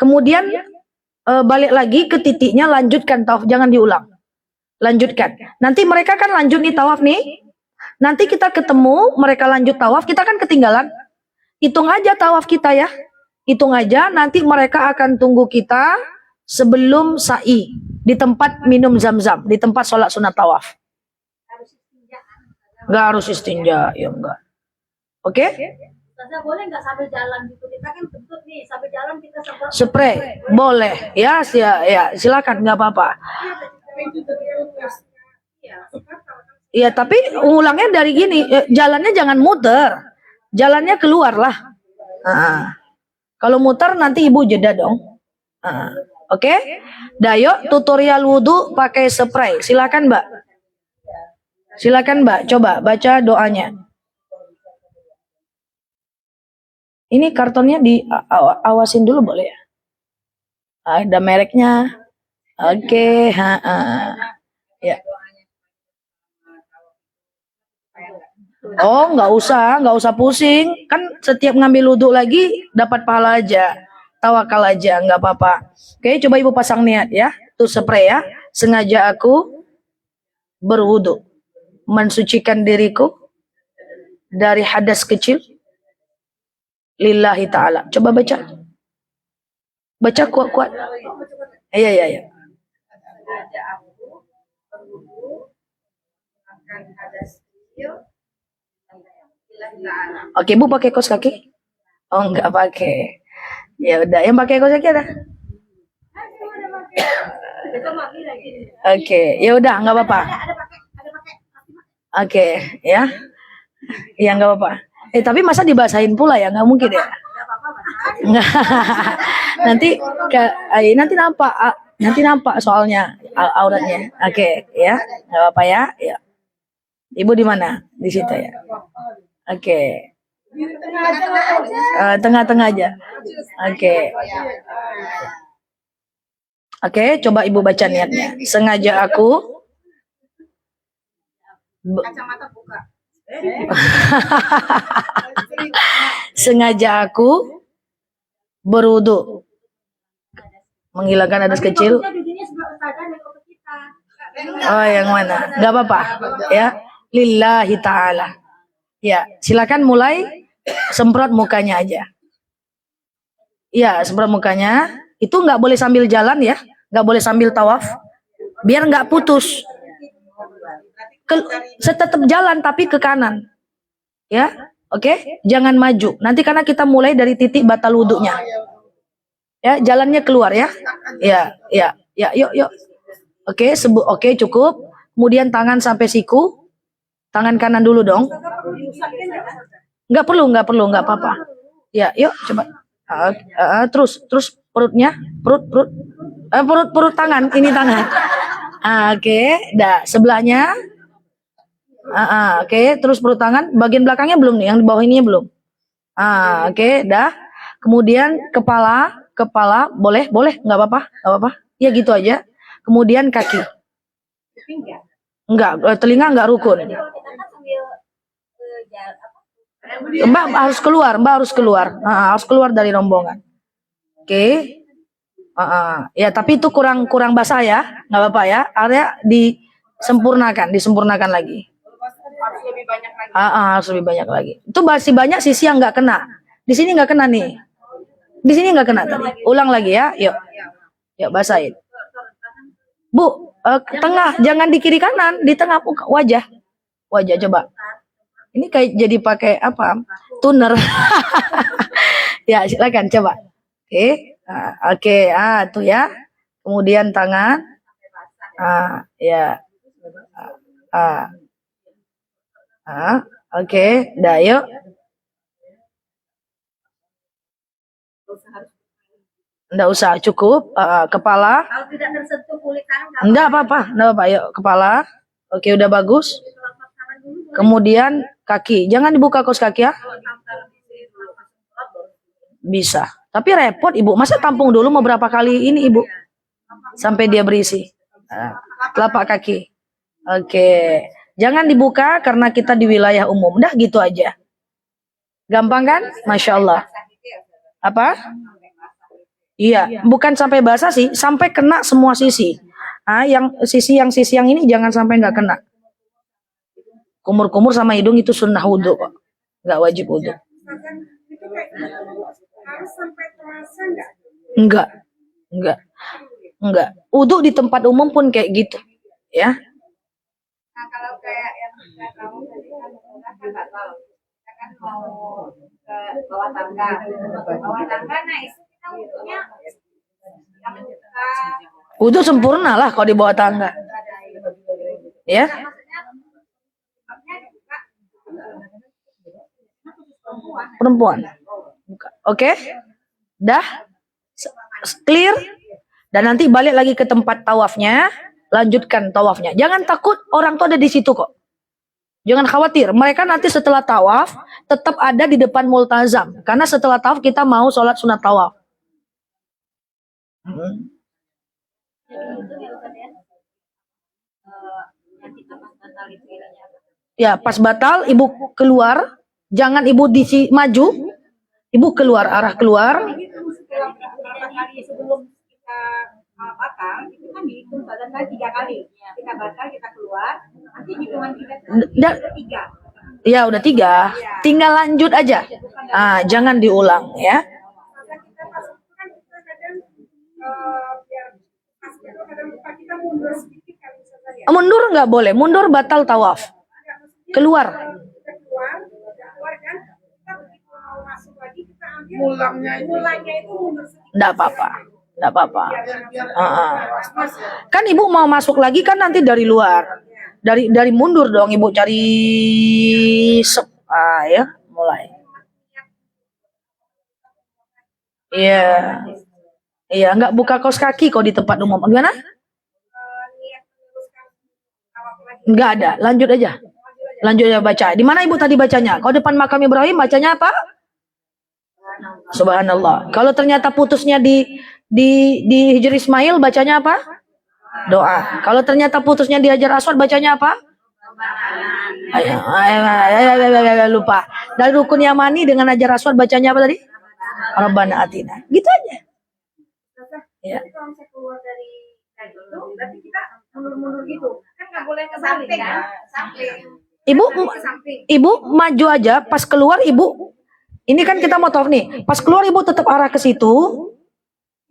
kemudian balik lagi ke titiknya, lanjutkan tawaf, jangan diulang. Lanjutkan. Nanti mereka kan lanjut nih tawaf nih. Nanti kita ketemu, mereka lanjut tawaf, kita kan ketinggalan. Hitung aja tawaf kita ya. Hitung aja, nanti mereka akan tunggu kita sebelum sa'i. Di tempat minum zam-zam, di tempat sholat sunat tawaf. Nggak harus istinja, ya enggak. Oke? Boleh nggak sambil jalan gitu? Kita kan kentut nih, sambil jalan kita spray. Boleh, ya, silakan, nggak apa-apa. Iya, tapi ulangnya dari gini, jalannya jangan muter, jalannya keluar lah. Kalau muter nanti ibu jeda dong. Oke? Dayo, tutorial wudhu pakai spray. Silakan Mbak. Silakan Mbak, coba baca doanya. Ini kartonnya diawasin dulu boleh ya? Ada mereknya. Oke, ya. Oh, nggak usah pusing. Kan setiap ngambil wudhu lagi dapat pahala aja. Tawakal aja, nggak apa-apa. Oke, coba ibu pasang niat ya. Tuh spray ya. Sengaja aku berwudhu, mensucikan diriku dari hadas kecil. Lillahi ta'ala. Coba baca. Baca kuat-kuat. Iya. Oke, Bu pakai kaos kaki? Oh, enggak pakai. Ya udah, yang pakai kaos kaki ada? Oke, ya udah, enggak apa-apa. Oke, ya. Ya enggak apa-apa. Tapi masa dibasahin pula ya? Nggak mungkin ya? Nanti nampak soalnya. auratnya. Oke, ya. Nggak apa-apa ya. Ya. Ibu di mana? Di situ ya. Oke. Tengah-tengah aja. Oke. Oke, coba Ibu baca niatnya. Sengaja aku Kacamata buka. sengaja aku berwudu menghilangkan hadas kecil. Dudunya sebelah ustazah dan ke kita. Oh, yang mana? Gak apa-apa. Ya, lillahi ta'ala. Ya, silakan mulai semprot mukanya aja. Ya, semprot mukanya. Itu nggak boleh sambil jalan ya, nggak boleh sambil tawaf. Biar nggak putus. Tetap jalan tapi ke kanan. Ya, oke? Jangan maju. Nanti karena kita mulai dari titik batal wudhunya. Ya, jalannya keluar ya. Ya, ya, ya, yuk. Oke, oke, cukup. Kemudian tangan sampai siku. Tangan kanan dulu dong. Nggak perlu, nggak apa-apa. Ya, yuk coba. Terus perutnya, perut tangan, ini tangan. Oke, dah sebelahnya. Oke, terus perut tangan, bagian belakangnya belum nih, yang di bawah ininya belum. Oke, dah. Kemudian kepala, boleh, nggak apa-apa. Ya gitu aja. Kemudian kaki. Enggak, telinga enggak rukun. Mbak harus keluar. Harus keluar dari rombongan. Oke. Ya, tapi itu kurang basah ya, nggak apa-apa ya. Area disempurnakan lagi. Harus lebih banyak lagi. Harus lebih banyak lagi. Itu masih banyak sisi yang nggak kena. Di sini nggak kena nih. Di sini nggak kena tadi. Ulang lagi ya, yuk. Yuk basahin. Bu, tengah, jangan di kiri kanan, di tengah wajah coba. Ini kayak jadi pakai apa? Tuner. Ya, silakan coba. Oke, tuh ya. Kemudian tangan. Ya. Oke, dah yuk. Nggak usah, cukup. Kepala. Kalau tidak tersentuh kulit tangan, Nggak apa-apa. Yuk, kepala. Oke, udah bagus. Kemudian kaki. Jangan dibuka kaos kaki ya. Bisa. Tapi repot Ibu. Masa tampung dulu mau berapa kali ini Ibu? Sampai dia berisi. Telapak kaki. Oke. Jangan dibuka karena kita di wilayah umum. Dah gitu aja. Gampang kan? Masya Allah. Apa? Iya. Bukan sampai basah sih. Sampai kena semua sisi. Yang sisi yang ini jangan sampai nggak kena. Kumur-kumur sama hidung itu sunnah wudhu kok. Nggak wajib wudhu. harus sampai terasa Enggak. Wudhu di tempat umum pun kayak gitu. Ya. Nah, kalau kayak yang kita tahu tadi kan nggak tahu. Kita kan mau ke bawah tangga. Nah itu kita wudhunya yang kita Wudhu sempurna lah kalau di bawah tangga. Ya. Perempuan. Oke. Dah. Clear. Dan nanti balik lagi ke tempat tawafnya. Lanjutkan tawafnya. Jangan takut orang tuh ada di situ kok. Jangan khawatir. Mereka nanti setelah tawaf tetap ada di depan multazam. Karena setelah tawaf kita mau sholat sunat tawaf. Ya, pas batal ibu keluar, jangan ibu maju, ibu keluar, arah keluar. sebelum kita batal itu kan dihitung badan kan 3 kali. Kita batal, kita keluar, nanti hitungan kita udah 3. Ya udah 3, tinggal lanjut aja. Jangan diulang ya. Kita masuk kan kita kadang biar pas kadang lupa kita mundur sedikit kan bisa saja. Mundur nggak boleh, mundur batal tawaf. Keluar. Kita keluar kan, kita begitu mau masuk lagi kita ambil mulanya itu mundur sedikit. Nggak apa-apa. Kan ibu mau masuk lagi kan nanti dari luar. Dari mundur dong ibu cari ya, mulai. Iya, nggak buka kaos kaki kok di tempat umum. Gimana? Enggak ada. Lanjut aja. Lanjut aja baca. Di mana ibu tadi bacanya? Kalau depan makam Ibrahim bacanya apa? Subhanallah. Kalau ternyata putusnya di Hijr Ismail bacanya apa? Doa. Kalau ternyata putusnya di Hajar Aswad bacanya apa? Lupa. Dari rukun Yamani dengan Hajar Aswad bacanya apa tadi? Rabbana atina. Gitu aja. Ya. Jadi kalau misalnya keluar dari itu, berarti kita mundur-mundur gitu. Kan nggak boleh ke samping kan? Samping. Ibu maju aja pas keluar ibu. Ini kan kita mau tahu nih. Pas keluar ibu tetap arah ke situ.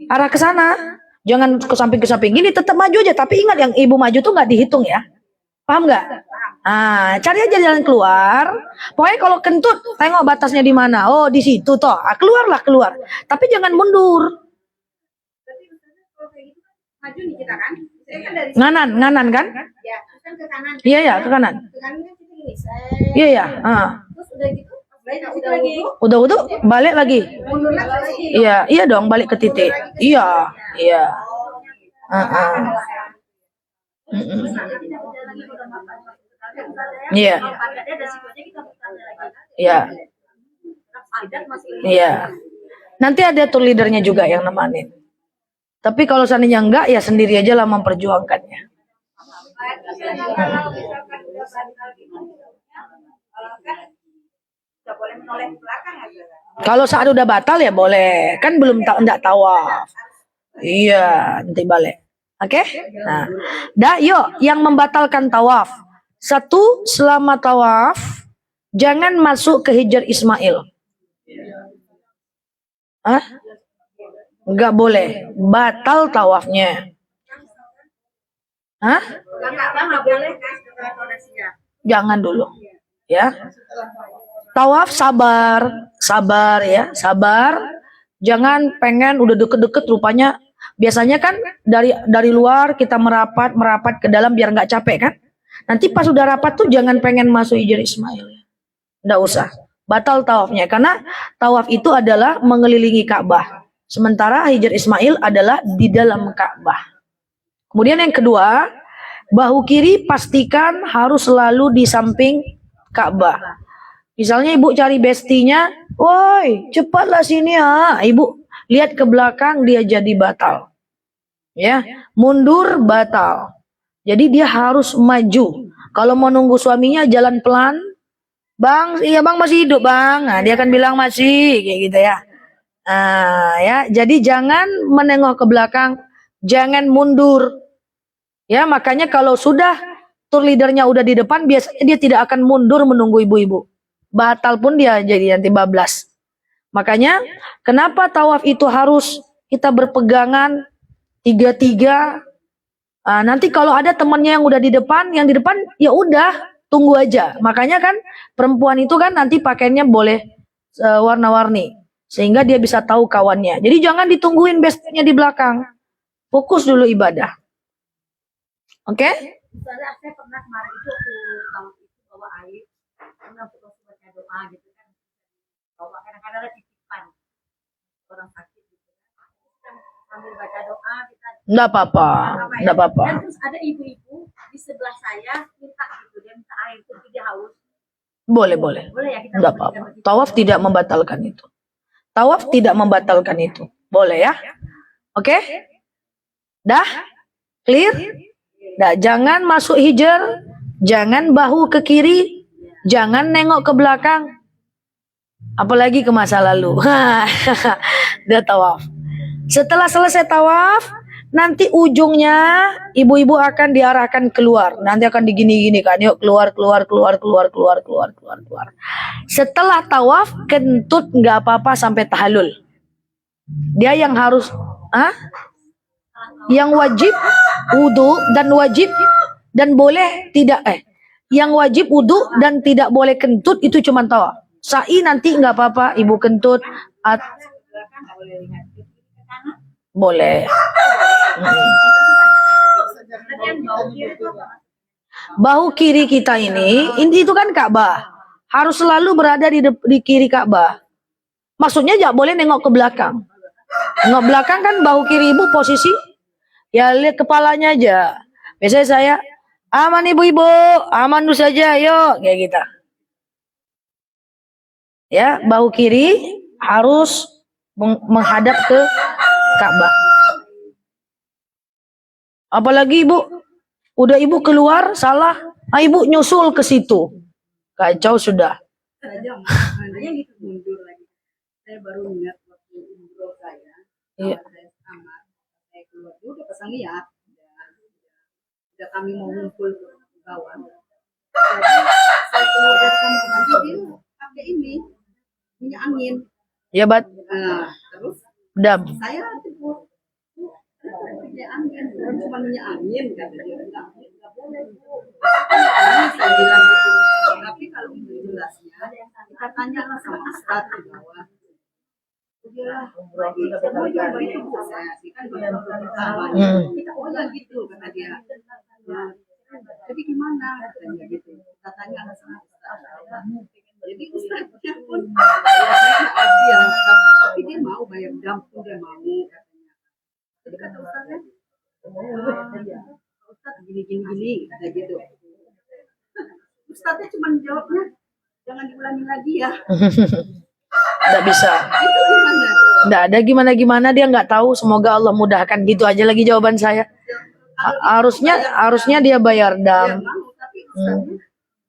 Arah ke sana. Jangan ke samping gini, tetap maju aja. Tapi ingat yang ibu maju tuh nggak dihitung ya. Paham nggak? Nah, cari aja jalan keluar. Pokoknya kalau kentut, tengok batasnya di mana. Oh, di situ toh. Keluar. Tapi jangan mundur. Berarti misalnya kalau kayak gitu kan maju nih kita kan? Saya kan dari Nganan kan? ya, terus kan ke kanan. Iya, ke kanan. Ke kanan kan kita gini. Iya. Terus udah gitu, udah lagi. Udah balik lagi. Mundur lagi. Iya dong, balik ke titik. Iya. Iya. Iya. Nanti ada tour leadernya juga yang nemanin. Tapi kalau seandainya enggak, ya sendiri aja lah memperjuangkannya. Kalau misalkan udah batal gitu, kan nggak boleh menoleh ke belakang aja. Kalau saat udah batal ya boleh, kan belum enggak tawaf. Iya, nanti balik. Oke? Nah, yuk yang membatalkan tawaf. Satu, selama tawaf jangan masuk ke Hijr Ismail. Enggak boleh, batal tawafnya. Nggak boleh kan setelah donasinya. Jangan dulu. Ya. Tawaf sabar ya, sabar. Jangan pengen udah deket-deket rupanya. Biasanya kan dari luar kita merapat ke dalam biar nggak capek kan. Nanti pas udah rapat tuh jangan pengen masuk Hijr Ismail. Nggak usah. Batal tawafnya karena tawaf itu adalah mengelilingi Ka'bah. Sementara Hijr Ismail adalah di dalam Ka'bah. Kemudian yang kedua, bahu kiri pastikan harus selalu di samping Ka'bah. Misalnya ibu cari bestinya, woi cepatlah sini ya. Ibu lihat ke belakang dia jadi batal. Ya, mundur batal. Jadi dia harus maju. Kalau mau nunggu suaminya jalan pelan, bang, iya bang masih hidup bang. Nah, dia akan bilang masih, kayak gitu ya. Ya, jadi jangan menengok ke belakang, jangan mundur. Ya, makanya kalau sudah tour leadernya udah di depan, biasanya dia tidak akan mundur menunggu ibu-ibu. Batal pun dia jadi nanti bablas. Makanya kenapa tawaf itu harus kita berpegangan tiga. Nanti kalau ada temannya yang udah di depan, ya udah tunggu aja. Makanya kan perempuan itu kan nanti pakaiannya boleh warna-warni sehingga dia bisa tahu kawannya. Jadi jangan ditungguin bestnya di belakang. Fokus dulu ibadah. Oke? Misalnya saya pernah kemarin itu waktu tawaf itu bawa air, karena untuk baca doa gitu kan. Bawa kadang-kadang ada titipan orang sakit gitu kan. Kita sambil baca doa kita. Enggak apa-apa. Dan terus ada ibu-ibu di sebelah saya minta gitu, dia minta air itu dia haus. Boleh. Boleh ya kita. Enggak apa-apa. Tawaf tidak membatalkan itu. Tawaf tidak membatalkan itu. Boleh ya? Oke? Dah? Clear? Dah, jangan masuk hijr, jangan bahu ke kiri, jangan nengok ke belakang. Apalagi ke masa lalu. Udah tawaf. Setelah selesai tawaf, nanti ujungnya ibu-ibu akan diarahkan keluar. Nanti akan digini-gini kan. Yuk keluar. Setelah tawaf, kentut nggak apa-apa sampai tahallul. Dia yang harus, yang wajib wudu dan boleh tidak, yang wajib wudu dan tidak boleh kentut itu cuma tawaf. Sa'i nanti nggak apa-apa, ibu kentut, boleh. Bahu kiri kita ini itu kan Ka'bah, harus selalu berada di kiri Ka'bah. Maksudnya nggak boleh nengok ke belakang. Nengok belakang kan bahu kiri ibu posisi, ya lihat kepalanya aja. Biasanya saya Aman ibu-ibu, aman dulu saja, yuk, kayak gitu. Ya, bahu kiri harus menghadap ke Ka'bah. Apalagi ibu, udah ibu keluar salah, ibu nyusul ke situ, kacau sudah. Saja makanya gitu mundur lagi. Saya baru ingat waktu umroh saya, Iya. saya kamar, saya keluar dulu udah pasang niat, udah kami mau ngumpul ke bawah. Jadi saya keluar dari kamar mandi dia pakai ini minyak angin. Ya bat, Terus dam. saya tegur, "Bu, minyak angin, bukan cuma minyak angin," kata dia. Enggak boleh, Bu. Saya bilang gitu. Tapi kalau untuk jelasnya, kita tanyalah sama Ustaz di bawah. Udahlah, kamu coba itu Bu, saya sih kan baru pertama. Kita oh ya gitu kata dia. Nah, jadi gimana katanya gitu. Kita tanyalah sama Ustaz. Jadi Ustaznya pun dia tapi dia mau bayar dampung, dia mau katanya. Jadi kata Ustaznya, Ustaz gini kata gitu. Ustaznya cuma jawabnya jangan diulangi lagi ya. Nggak bisa. Itu gimana? Nggak ada gimana-gimana, dia nggak tahu. Semoga Allah mudahkan. Gitu aja lagi jawaban saya. Harusnya dia bayar Dia dam. mau, tapi Ustaznya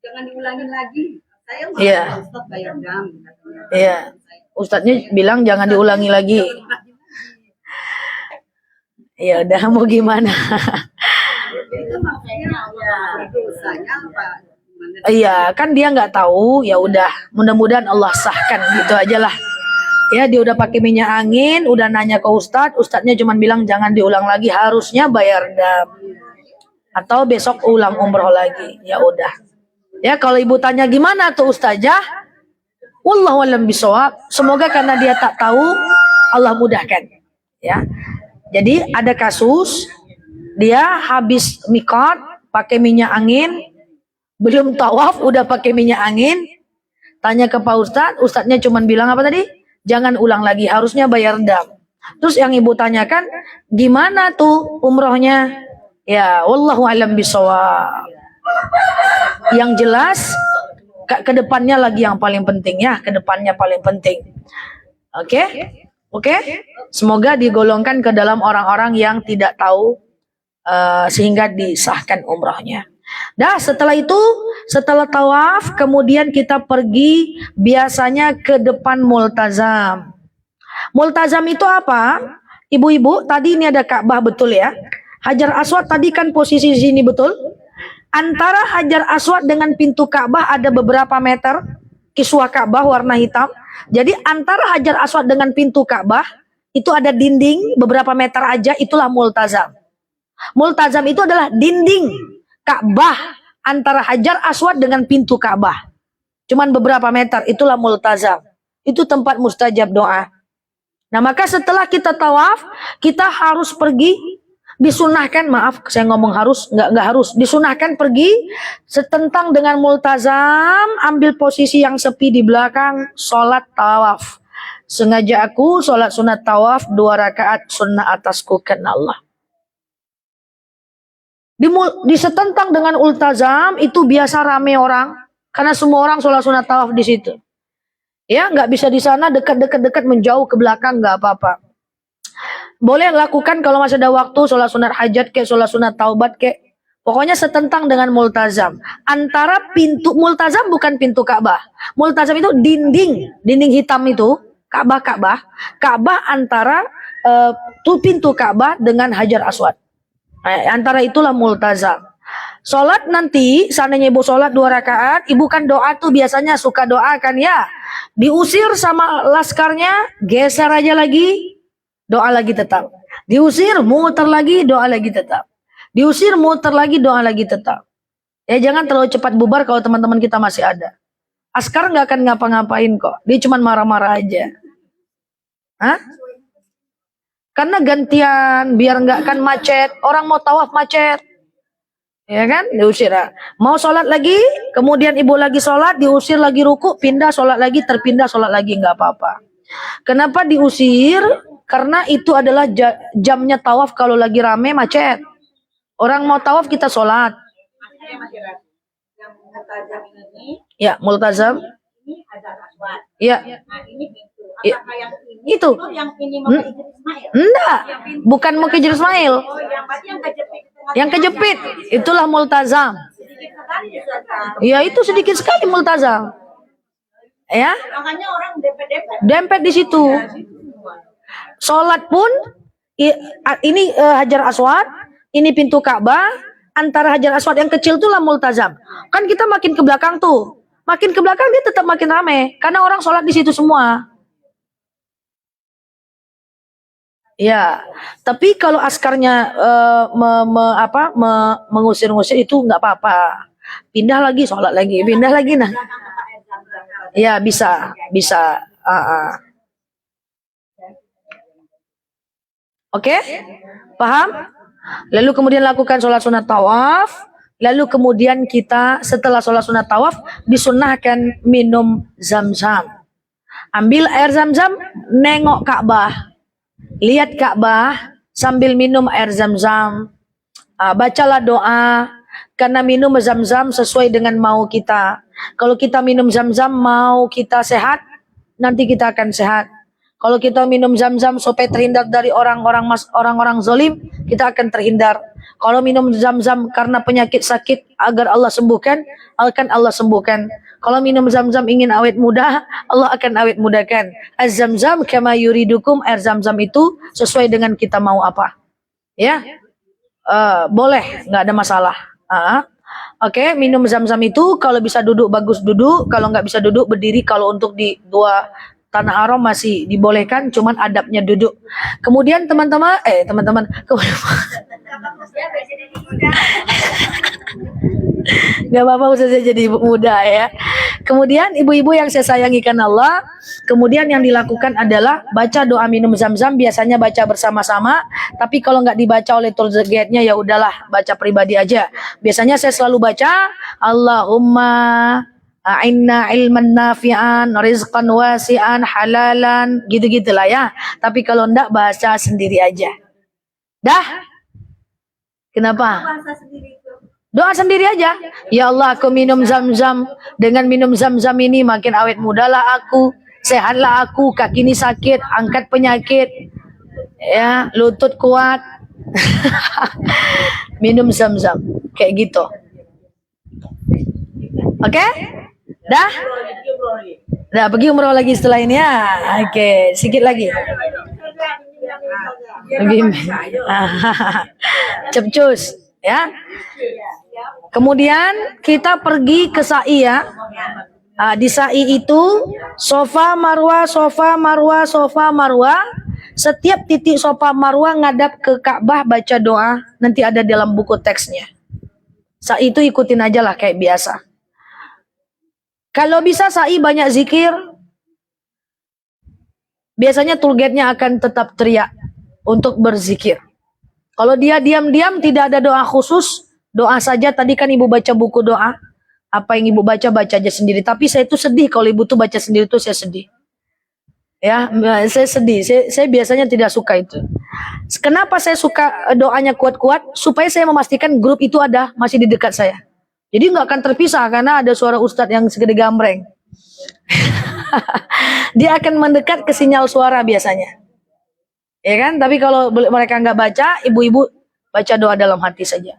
jangan diulangi lagi. Saya mau Iya. Ustaz bayar dam katanya. Iya. Ustadznya bilang jangan diulangi lagi. Ya udah mau gimana? Itu maksudnya dosanya apa? Gimana? Iya, kan dia nggak tahu. Ya udah, mudah-mudahan Allah sahkan. Gitu aja lah. Ya, dia udah pakai minyak angin, udah nanya ke Ustadz, Ustadznya cuma bilang jangan diulang lagi, harusnya bayar dam. Atau besok ulang umroh lagi. Ya udah. Ya, kalau ibu tanya gimana tuh Ustazah? Wallahu a'lam bishawab. Semoga karena dia tak tahu, Allah mudahkan. Ya. Jadi ada kasus dia habis mikot pakai minyak angin, belum tawaf udah pakai minyak angin. Tanya ke Pak Ustadz, Ustadznya cuma bilang apa tadi? Jangan ulang lagi, harusnya bayar dam. Terus yang ibu tanyakan, gimana tuh umrohnya? Ya, wallahu a'lam bishawab. Yang jelas ke depannya lagi yang paling penting ya, ke depannya paling penting. Oke? Oke? Semoga digolongkan ke dalam orang-orang yang tidak tahu sehingga disahkan umrahnya. Dah setelah itu, setelah tawaf, kemudian kita pergi biasanya ke depan multazam. Multazam itu apa? Ibu-ibu, tadi ini ada Ka'bah betul ya. Hajar Aswad tadi kan posisi di sini betul. Antara Hajar Aswad dengan pintu Ka'bah ada beberapa meter. Kiswah Ka'bah warna hitam. Jadi antara Hajar Aswad dengan pintu Ka'bah itu ada dinding beberapa meter aja, itulah multazam. Multazam itu adalah dinding Ka'bah antara Hajar Aswad dengan pintu Ka'bah. Cuman beberapa meter, itulah multazam. Itu tempat mustajab doa. Nah, maka setelah kita tawaf, kita harus pergi, disunahkan, maaf saya ngomong harus, nggak harus, disunahkan pergi setentang dengan multazam, ambil posisi yang sepi di belakang, sholat tawaf. Sengaja aku sholat sunat tawaf 2 rakaat sunnah atasku karena Allah. Di setentang dengan multazam itu biasa rame orang, karena semua orang sholat sunat tawaf di situ. Ya, nggak bisa di sana dekat menjauh ke belakang, nggak apa-apa. Boleh lakukan kalau masih ada waktu, sholat sunat hajat kayak sholat sunat taubat kayak. Pokoknya setentang dengan multazam. Antara pintu, multazam bukan pintu Ka'bah. Multazam itu dinding hitam itu, Ka'bah antara pintu Ka'bah dengan Hajar Aswad. Antara itulah multazam. Sholat nanti, seandainya ibu sholat 2 rakaat, ibu kan doa tuh biasanya suka doa kan ya. Diusir sama laskarnya, geser aja lagi, doa lagi tetap. Diusir, muter lagi, doa lagi tetap. Diusir, muter lagi, doa lagi tetap. Ya jangan terlalu cepat bubar kalau teman-teman kita masih ada. Askar nggak akan ngapa-ngapain kok, dia cuma marah-marah aja. Hah? Karena gantian, biar nggak kan macet. Orang mau tawaf macet. Ya kan, diusir. Mau sholat lagi, kemudian ibu lagi sholat, diusir lagi ruku, pindah sholat lagi, terpindah sholat lagi, nggak apa-apa. Kenapa diusir? Karena itu adalah jamnya tawaf kalau lagi rame macet. Orang mau tawaf kita sholat. yang masih ragu. Yang multazam ini, Ya, multazam. ini ada aswad. Ya. Nah, ini pintu. Ya. Apakah yang ini? Itu. Yang ini mau ke Idris Ismail? Enggak. Bukan Mukijir Ismail. Oh, yang berarti yang kejepit. Yang kejepit itulah multazam. Sedikit sekali Ustaz. Ya, itu sedikit sekali multazam. Ya, Makanya orang dempet-dempet. dempet di situ. Sholat pun ini Hajar Aswad, ini pintu Ka'bah, antara Hajar Aswad yang kecil itulah multazam. Kan kita makin ke belakang tuh, makin ke belakang dia tetap makin rame karena orang sholat di situ semua. Ya, tapi kalau askarnya mengusir-ngusir itu nggak apa-apa. Pindah lagi, sholat lagi, pindah lagi nah. Ya, bisa. Oke, paham? Lalu kemudian lakukan sholat sunat tawaf. Lalu kemudian kita setelah sholat sunat tawaf disunnahkan minum zam-zam. Ambil air zam-zam, nengok Ka'bah. Lihat Ka'bah sambil minum air zam-zam. Bacalah doa. Karena minum zam-zam sesuai dengan mau kita. Kalau kita minum zam-zam mau kita sehat, nanti kita akan sehat. Kalau kita minum zam-zam supaya terhindar dari orang-orang zalim, kita akan terhindar. Kalau minum zam-zam karena penyakit sakit agar Allah sembuhkan, akan Allah sembuhkan. Kalau minum zam-zam ingin awet muda, Allah akan awet mudakan. Az-zamzam kama yuridukum, air zam-zam itu sesuai dengan kita mau apa. Ya, boleh, nggak ada masalah. Oke, minum zam-zam itu kalau bisa duduk bagus duduk, kalau nggak bisa duduk berdiri. Kalau untuk di dua tanah haram masih dibolehkan, cuman adabnya duduk. Kemudian teman-teman, nggak apa-apa usah jadi muda ya. Kemudian ibu-ibu yang saya sayangi karena Allah, kemudian yang dilakukan adalah baca doa minum zam-zam. Biasanya baca bersama-sama, tapi kalau nggak dibaca oleh tour guide-nya ya udahlah baca pribadi aja. Biasanya saya selalu baca Allahumma a'inna ilman nafi'an, rizqan wasi'an, halalan, gitu-gitulah ya. Tapi kalau enggak baca sendiri aja. Dah? Kenapa? Doa sendiri aja. Ya Allah, aku minum zam-zam. Dengan minum zam-zam ini makin awet mudalah aku, sehatlah aku, kaki ini sakit, angkat penyakit. Ya, lutut kuat. Minum zam-zam. Kayak gitu. Oke? Dah? Dah, pergi umroh lagi setelah ini ya. Oke, sedikit lagi. Cepcus, ya. Kemudian kita pergi ke sa'i ya. Di sa'i itu sofa marwah, sofa marwah, sofa marwah. Setiap titik sofa marwah ngadap ke Ka'bah, baca doa. Nanti ada dalam buku teksnya. Sa'i itu ikutin aja lah kayak biasa. Kalau bisa sa'i banyak zikir. Biasanya tour guide-nya akan tetap teriak untuk berzikir. Kalau dia diam-diam tidak ada doa khusus, doa saja. Tadi kan ibu baca buku doa. Apa yang ibu baca aja sendiri. Tapi saya itu sedih kalau ibu tuh baca sendiri tuh saya sedih. Ya, saya sedih. Saya biasanya tidak suka itu. Kenapa saya suka doanya kuat-kuat? Supaya saya memastikan grup itu ada masih di dekat saya. Jadi nggak akan terpisah karena ada suara ustadz yang segede gambreng. Dia akan mendekat ke sinyal suara biasanya. Ya kan? Tapi kalau mereka nggak baca, ibu-ibu baca doa dalam hati saja.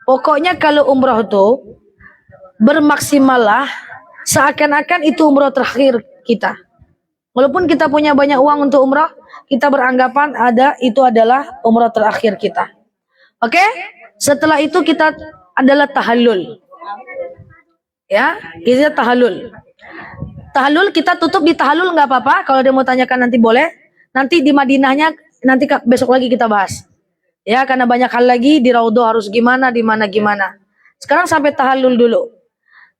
Pokoknya kalau umroh itu bermaksimallah seakan-akan itu umroh terakhir kita. Walaupun kita punya banyak uang untuk umroh, kita beranggapan itu adalah umroh terakhir kita. Oke? Setelah itu kita adalah tahallul. Ya, kita tahallul. Tahallul kita tutup di tahallul nggak apa-apa. Kalau dia mau tanyakan nanti boleh. Nanti di Madinahnya nanti besok lagi kita bahas. Ya, karena banyak hal lagi di Raudhah harus gimana, di mana gimana. Sekarang sampai tahallul dulu.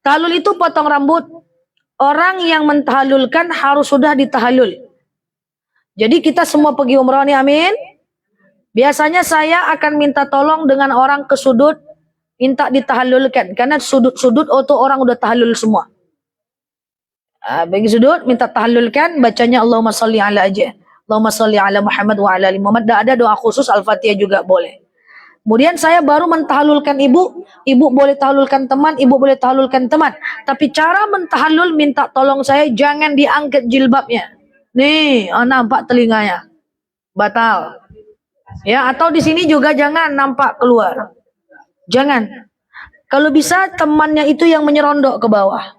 Tahallul itu potong rambut. Orang yang mentahallulkan harus sudah ditahallul. Jadi kita semua pergi umroh nih, amin. Biasanya saya akan minta tolong dengan orang ke sudut, minta ditahallulkan. Karena sudut-sudut itu orang udah tahallul semua. Bagi sudut, minta tahallulkan, bacanya Allahumma sholli ala aja. Allahumma sholli ala Muhammad wa ala ali Muhammad. Ada doa khusus, Al-Fatihah juga boleh. Kemudian saya baru mentahalulkan ibu, ibu boleh tahalulkan teman, ibu boleh tahalulkan teman. Tapi cara mentahalul minta tolong saya jangan diangkat jilbabnya. Nih, nampak telinganya. Batal. Ya, atau di sini juga jangan nampak keluar. Jangan. Kalau bisa temannya itu yang menyerondok ke bawah.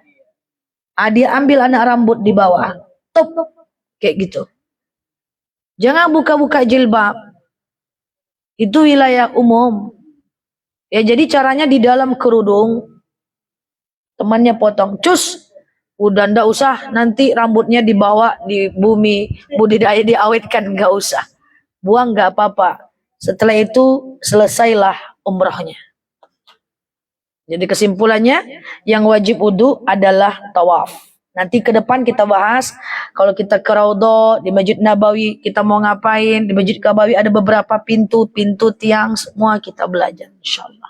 Dia ambil anak rambut di bawah. Top. Kayak gitu. Jangan buka-buka jilbab. Itu wilayah umum. Ya, jadi caranya di dalam kerudung. Temannya potong. Cus. Udah ndak usah. Nanti rambutnya dibawa di bumi. Budidaya diawetkan. Nggak usah. Buang nggak apa-apa. Setelah itu selesailah umrahnya. Jadi kesimpulannya yang wajib wudu adalah tawaf. Nanti ke depan kita bahas kalau kita ke Raudhah di Masjid Nabawi kita mau ngapain, di Masjid Nabawi ada beberapa pintu tiang semua kita belajar insyaallah.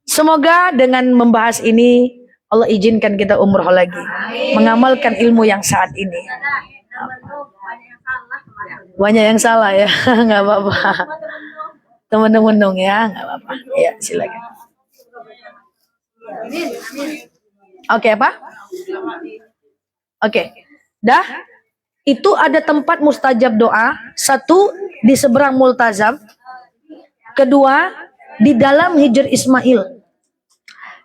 Semoga dengan membahas ini Allah izinkan kita umroh lagi, mengamalkan ilmu yang saat ini. Banyak yang salah ya, nggak apa-apa. Teman-teman dong ya, nggak apa-apa. Ya silakan. Oke apa? Oke, dah. Itu ada tempat mustajab doa. Satu di seberang multazam. Kedua di dalam Hijr Ismail.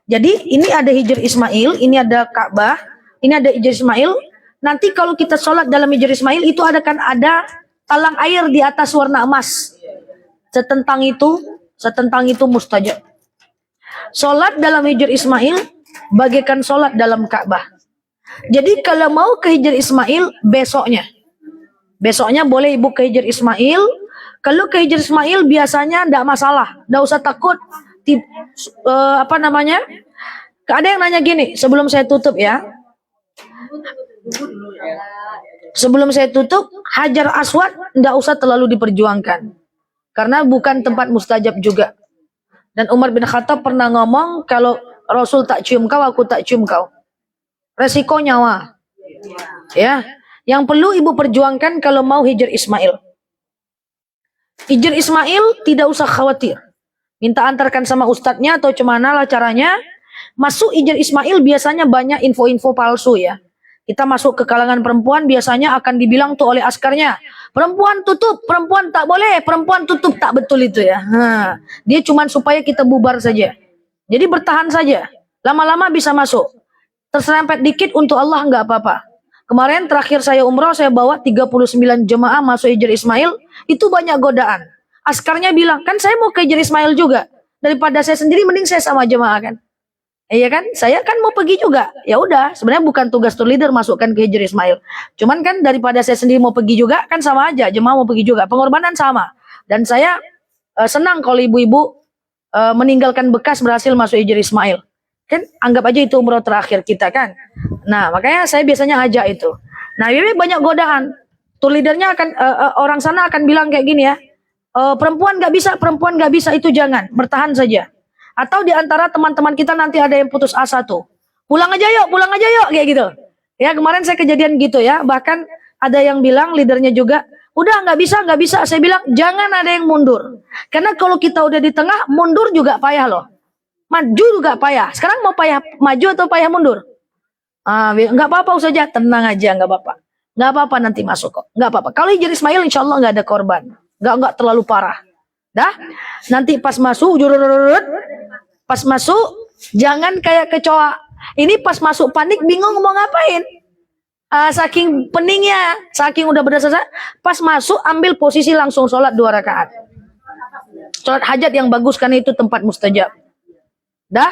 Jadi ini ada Hijr Ismail, ini ada Ka'bah, ini ada Hijr Ismail. Nanti kalau kita sholat dalam Hijr Ismail itu ada talang air di atas warna emas. Setentang itu mustajab. Sholat dalam Hijr Ismail bagaikan sholat dalam Ka'bah. Jadi kalau mau ke Hijr Ismail besoknya boleh ibu ke Hijr Ismail. Kalau ke Hijr Ismail biasanya tidak masalah, tidak usah takut. Ada yang nanya gini sebelum saya tutup ya. Sebelum saya tutup, Hajar Aswad tidak usah terlalu diperjuangkan. Karena bukan tempat mustajab juga. Dan Umar bin Khattab pernah ngomong, kalau Rasul tak cium kau, aku tak cium kau. Resiko nyawa. Ya, yang perlu ibu perjuangkan kalau mau Hijr Ismail. Hijr Ismail tidak usah khawatir. Minta antarkan sama ustadznya atau cemana lah caranya. Masuk Hijr Ismail biasanya banyak info-info palsu ya. Kita masuk ke kalangan perempuan biasanya akan dibilang tuh oleh askarnya, perempuan tutup, perempuan tak boleh, perempuan tutup, tak betul itu ya. Dia cuman supaya kita bubar saja. Jadi bertahan saja, lama-lama bisa masuk. Terserempet dikit untuk Allah nggak apa-apa. Kemarin terakhir saya umroh, saya bawa 39 jemaah masuk Hijr Ismail, itu banyak godaan. Askarnya bilang, kan saya mau ke Hijr Ismail juga, daripada saya sendiri mending saya sama jemaah kan. Iya kan, saya kan mau pergi juga. Ya udah, sebenarnya bukan tugas tour leader masukkan ke Hijr Ismail. Cuman kan daripada saya sendiri mau pergi juga, kan sama aja. Jemaah mau pergi juga, pengorbanan sama. Dan saya senang kalau ibu-ibu meninggalkan bekas berhasil masuk Hijr Ismail. Kan anggap aja itu umroh terakhir kita kan. Nah makanya saya biasanya ajak itu. Nah ini banyak godaan. Tour leadernya akan orang sana akan bilang kayak gini ya. Perempuan nggak bisa itu jangan, bertahan saja. Atau di antara teman-teman kita nanti ada yang putus asa tuh. Pulang aja yuk, kayak gitu. Ya kemarin saya kejadian gitu ya. Bahkan ada yang bilang, leadernya juga, udah nggak bisa. Saya bilang, jangan ada yang mundur. Karena kalau kita udah di tengah, mundur juga payah loh. Maju juga payah. Sekarang mau payah maju atau payah mundur? Nggak apa-apa saja, tenang aja, nggak apa-apa. Nggak apa-apa nanti masuk kok. Nggak apa-apa. Kalau Hijr Ismail insya Allah nggak ada korban. Nggak terlalu parah. Dah, nanti pas masuk, jangan kayak kecoa. Ini pas masuk panik, bingung mau ngapain. Saking peningnya, saking udah berdasar, pas masuk ambil posisi langsung sholat 2 rakaat. Sholat hajat yang bagus karena itu tempat mustajab. Dah,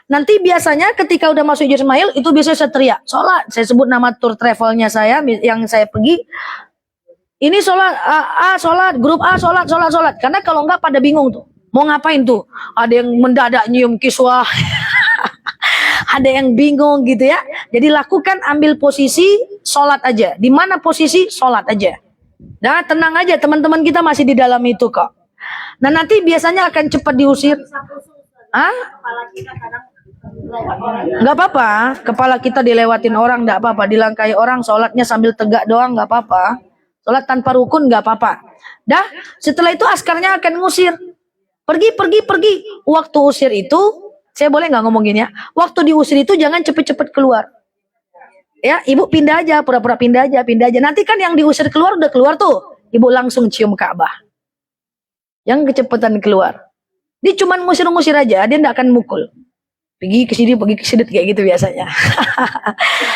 nanti biasanya ketika udah masuk Hijr Ismail, itu biasanya saya teriak, sholat. Saya sebut nama tour travelnya saya, yang saya pergi. Ini sholat, grup A sholat. Karena kalau enggak pada bingung tuh. Mau ngapain tuh? Ada yang mendadak nyium kiswah. Ada yang bingung gitu ya. Jadi lakukan ambil posisi sholat aja. Di mana posisi sholat aja. Nah tenang aja teman-teman kita masih di dalam itu kok. Nah nanti biasanya akan cepat diusir. Nggak apa-apa. Kepala kita dilewatin orang nggak apa-apa. Dilangkai orang sholatnya sambil tegak doang nggak apa-apa. Sholat tanpa rukun nggak apa-apa. Dah, setelah itu askarnya akan ngusir. Pergi. Waktu usir itu, saya boleh nggak ngomong gini ya? Waktu diusir itu jangan cepet-cepet keluar. Ya, ibu pindah aja, pura-pura pindah aja. Nanti kan yang diusir keluar udah keluar tuh. Ibu langsung cium Ka'bah. Yang kecepatan keluar. Dia cuman ngusir-ngusir aja, dia nggak akan mukul. Pergi ke sini kayak gitu biasanya.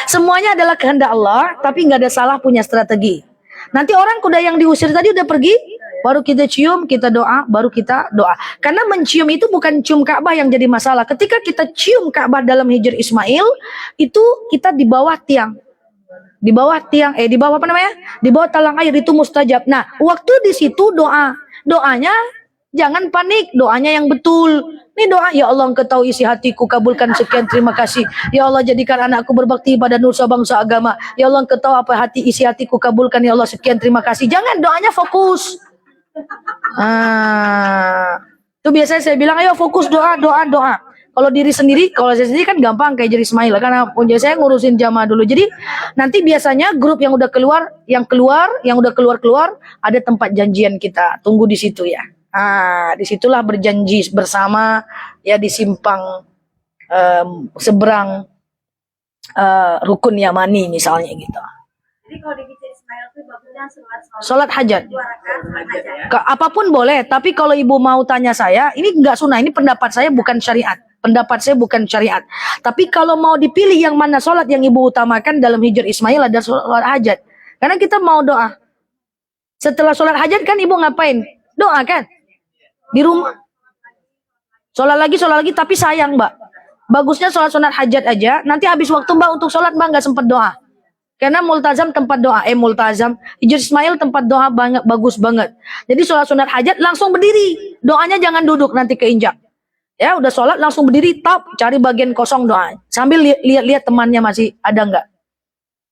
Semuanya adalah kehendak Allah, tapi nggak ada salah punya strategi. Nanti orang kuda yang diusir tadi udah pergi, baru kita cium, kita doa, baru kita doa. Karena mencium itu bukan cium Ka'bah yang jadi masalah. Ketika kita cium Ka'bah dalam Hijr Ismail, itu kita di bawah tiang. Di bawah apa namanya? Di bawah talang air itu mustajab. Nah, waktu di situ doanya jangan panik, doanya yang betul. Ini doa, ya Allah Engkau tahu isi hatiku, kabulkan sekian terima kasih. Ya Allah jadikan anakku berbakti pada nusa bangsa agama. Ya Allah Engkau tahu apa isi hatiku, kabulkan ya Allah sekian terima kasih. Jangan doanya fokus. Itu biasanya saya bilang, ayo fokus doa. Kalau kalau saya sendiri kan gampang kayak jadi Ismail karena punya saya ngurusin jamaah dulu. Jadi nanti biasanya grup yang udah keluar, yang udah keluar ada tempat janjian kita. Tunggu di situ ya. Disitulah berjanji bersama ya di simpang seberang rukun Yamani misalnya gitu. Jadi kalau di Hijr Ismail itu bagusnya Sholat hajat. 2 rakaat sholat hajat. Apapun boleh, tapi kalau ibu mau tanya saya, ini enggak sunnah, ini pendapat saya bukan syariat. Tapi kalau mau dipilih yang mana sholat yang ibu utamakan dalam Hijr Ismail ada sholat hajat. Karena kita mau doa. Setelah sholat hajat kan ibu ngapain? Doa kan? Di rumah. Sholat lagi, tapi sayang mbak. Bagusnya sholat hajat aja. Nanti habis waktu mbak untuk sholat mbak nggak sempat doa. Karena multazam tempat doa. Hijr Ismail tempat doa banget, bagus banget. Jadi sholat hajat langsung berdiri. Doanya jangan duduk nanti keinjak. Ya udah sholat langsung berdiri, cari bagian kosong doa. Sambil lihat temannya masih ada nggak.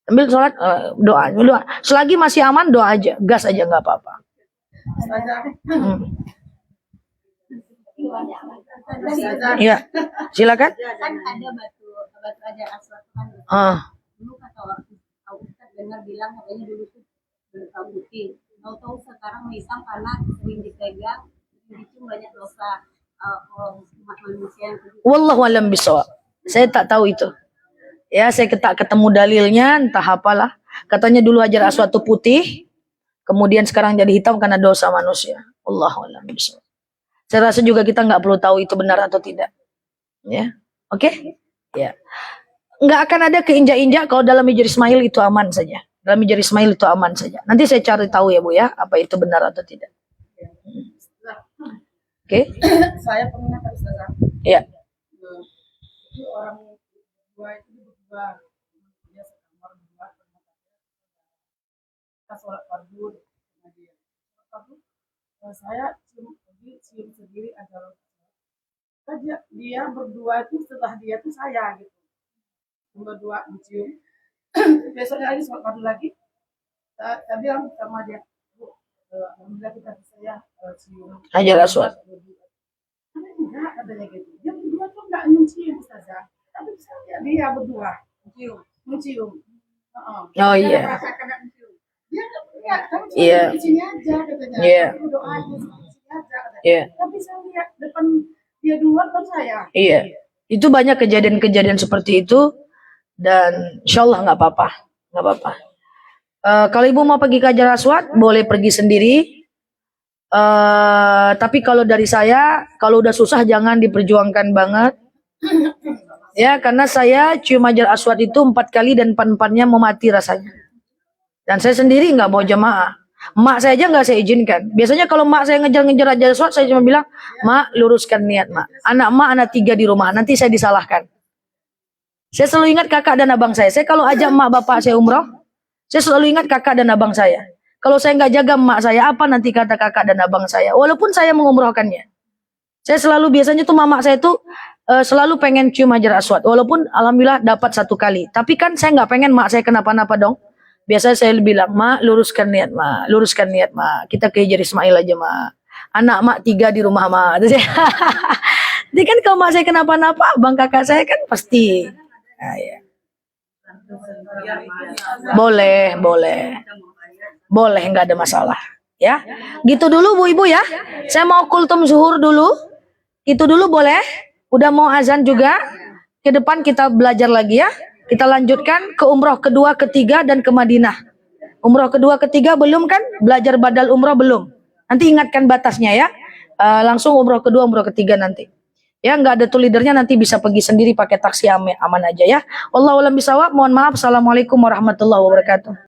Sambil sholat doa. Selagi masih aman doa aja, gas aja nggak apa-apa. Iya, silakan. Kan ada batu Hajar Aswad kan. Dulu kata Ustaz dengar bilang katanya dulu tuh berkau putih. Tahu-tahu sekarang misang karena sering dipegang, dicium banyak dosa. Umat manusia yang Wallahu alam bisawab. Saya tak tahu itu. Ya, saya tak ketemu dalilnya, entah apalah. Katanya dulu Hajar Aswad itu putih, kemudian sekarang jadi hitam karena dosa manusia. Wallahu alam bisawab. Saya rasa juga kita nggak perlu tahu itu benar atau tidak. Ya, oke? Ya, nggak akan ada keinjak-injak kalau dalam Hijr Ismail itu aman saja. Dalam Hijr Ismail itu aman saja. Nanti saya cari tahu ya Bu ya, apa itu benar atau tidak. Oke? saya pernah ke Ustazah. Ya. Itu orang dua itu berdua dia sekamar berdua kita sholat fardu sama dia. Saya cium sendiri aja saja dia berdua itu setelah dia tuh saya gitu berdua dicium. Besoknya lagi sholat fardu lagi saya bilang sama dia, Bu, alhamdulillah kita bisa ya cium Hajar Aswad. Enggak, katanya gitu. Dia berdua tuh enggak mencium Ustazah. Tapi saya dia berdua mencium. Oh iya. Merasakan mencium. Dia enggak punya, kamu cuma Iya. di sini aja katanya. Iya. Aku doa aja di sini aja katanya. Iya. Tapi saya lihat depan dia duluan baru saya. Iya. Itu banyak kejadian-kejadian seperti itu dan insyaallah nggak apa-apa. Kalau ibu mau pergi ke Hajar Aswad boleh pergi sendiri. Tapi kalau dari saya, kalau udah susah jangan diperjuangkan banget. Ya, karena saya cium Hajar Aswad itu 4 kali dan pan-pannya mau mati rasanya. Dan saya sendiri nggak mau jamaah. Mak saya aja nggak saya izinkan. Biasanya kalau mak saya ngejar-ngejar Hajar Aswad, saya cuma bilang, mak luruskan niat mak. Anak 3 di rumah, nanti saya disalahkan. Saya selalu ingat kakak dan abang saya. Saya kalau ajak mak bapak saya umroh, saya selalu ingat kakak dan abang saya. Kalau saya nggak jaga emak saya, apa nanti kata kakak dan abang saya? Walaupun saya mengumrohkannya. Saya selalu, biasanya tuh mama saya tuh selalu pengen cium Hajar Aswad. Walaupun alhamdulillah dapat 1 kali. Tapi kan saya nggak pengen mak saya kenapa-napa dong. Biasanya saya bilang, mak luruskan niat mak. Kita ke Hijr Ismail aja mak. Anak mak 3 di rumah mak. Jadi kan kalau mak saya kenapa-napa, abang kakak saya kan pasti. Nah, ya. Boleh. boleh, nggak ada masalah. Ya, gitu dulu Bu Ibu ya. Saya mau kultum zuhur dulu. Itu dulu boleh. Udah mau azan juga. Ke depan kita belajar lagi ya. Kita lanjutkan ke umroh kedua, ketiga, dan ke Madinah. Umroh kedua, ketiga belum kan? Belajar badal umroh belum. Nanti ingatkan batasnya ya. Langsung umroh kedua, umroh ketiga nanti. Ya, nggak ada tour leadernya, nanti bisa pergi sendiri pakai taksi aman aja ya. Wallahu a'lam bishawab. Mohon maaf. Assalamualaikum warahmatullahi wabarakatuh.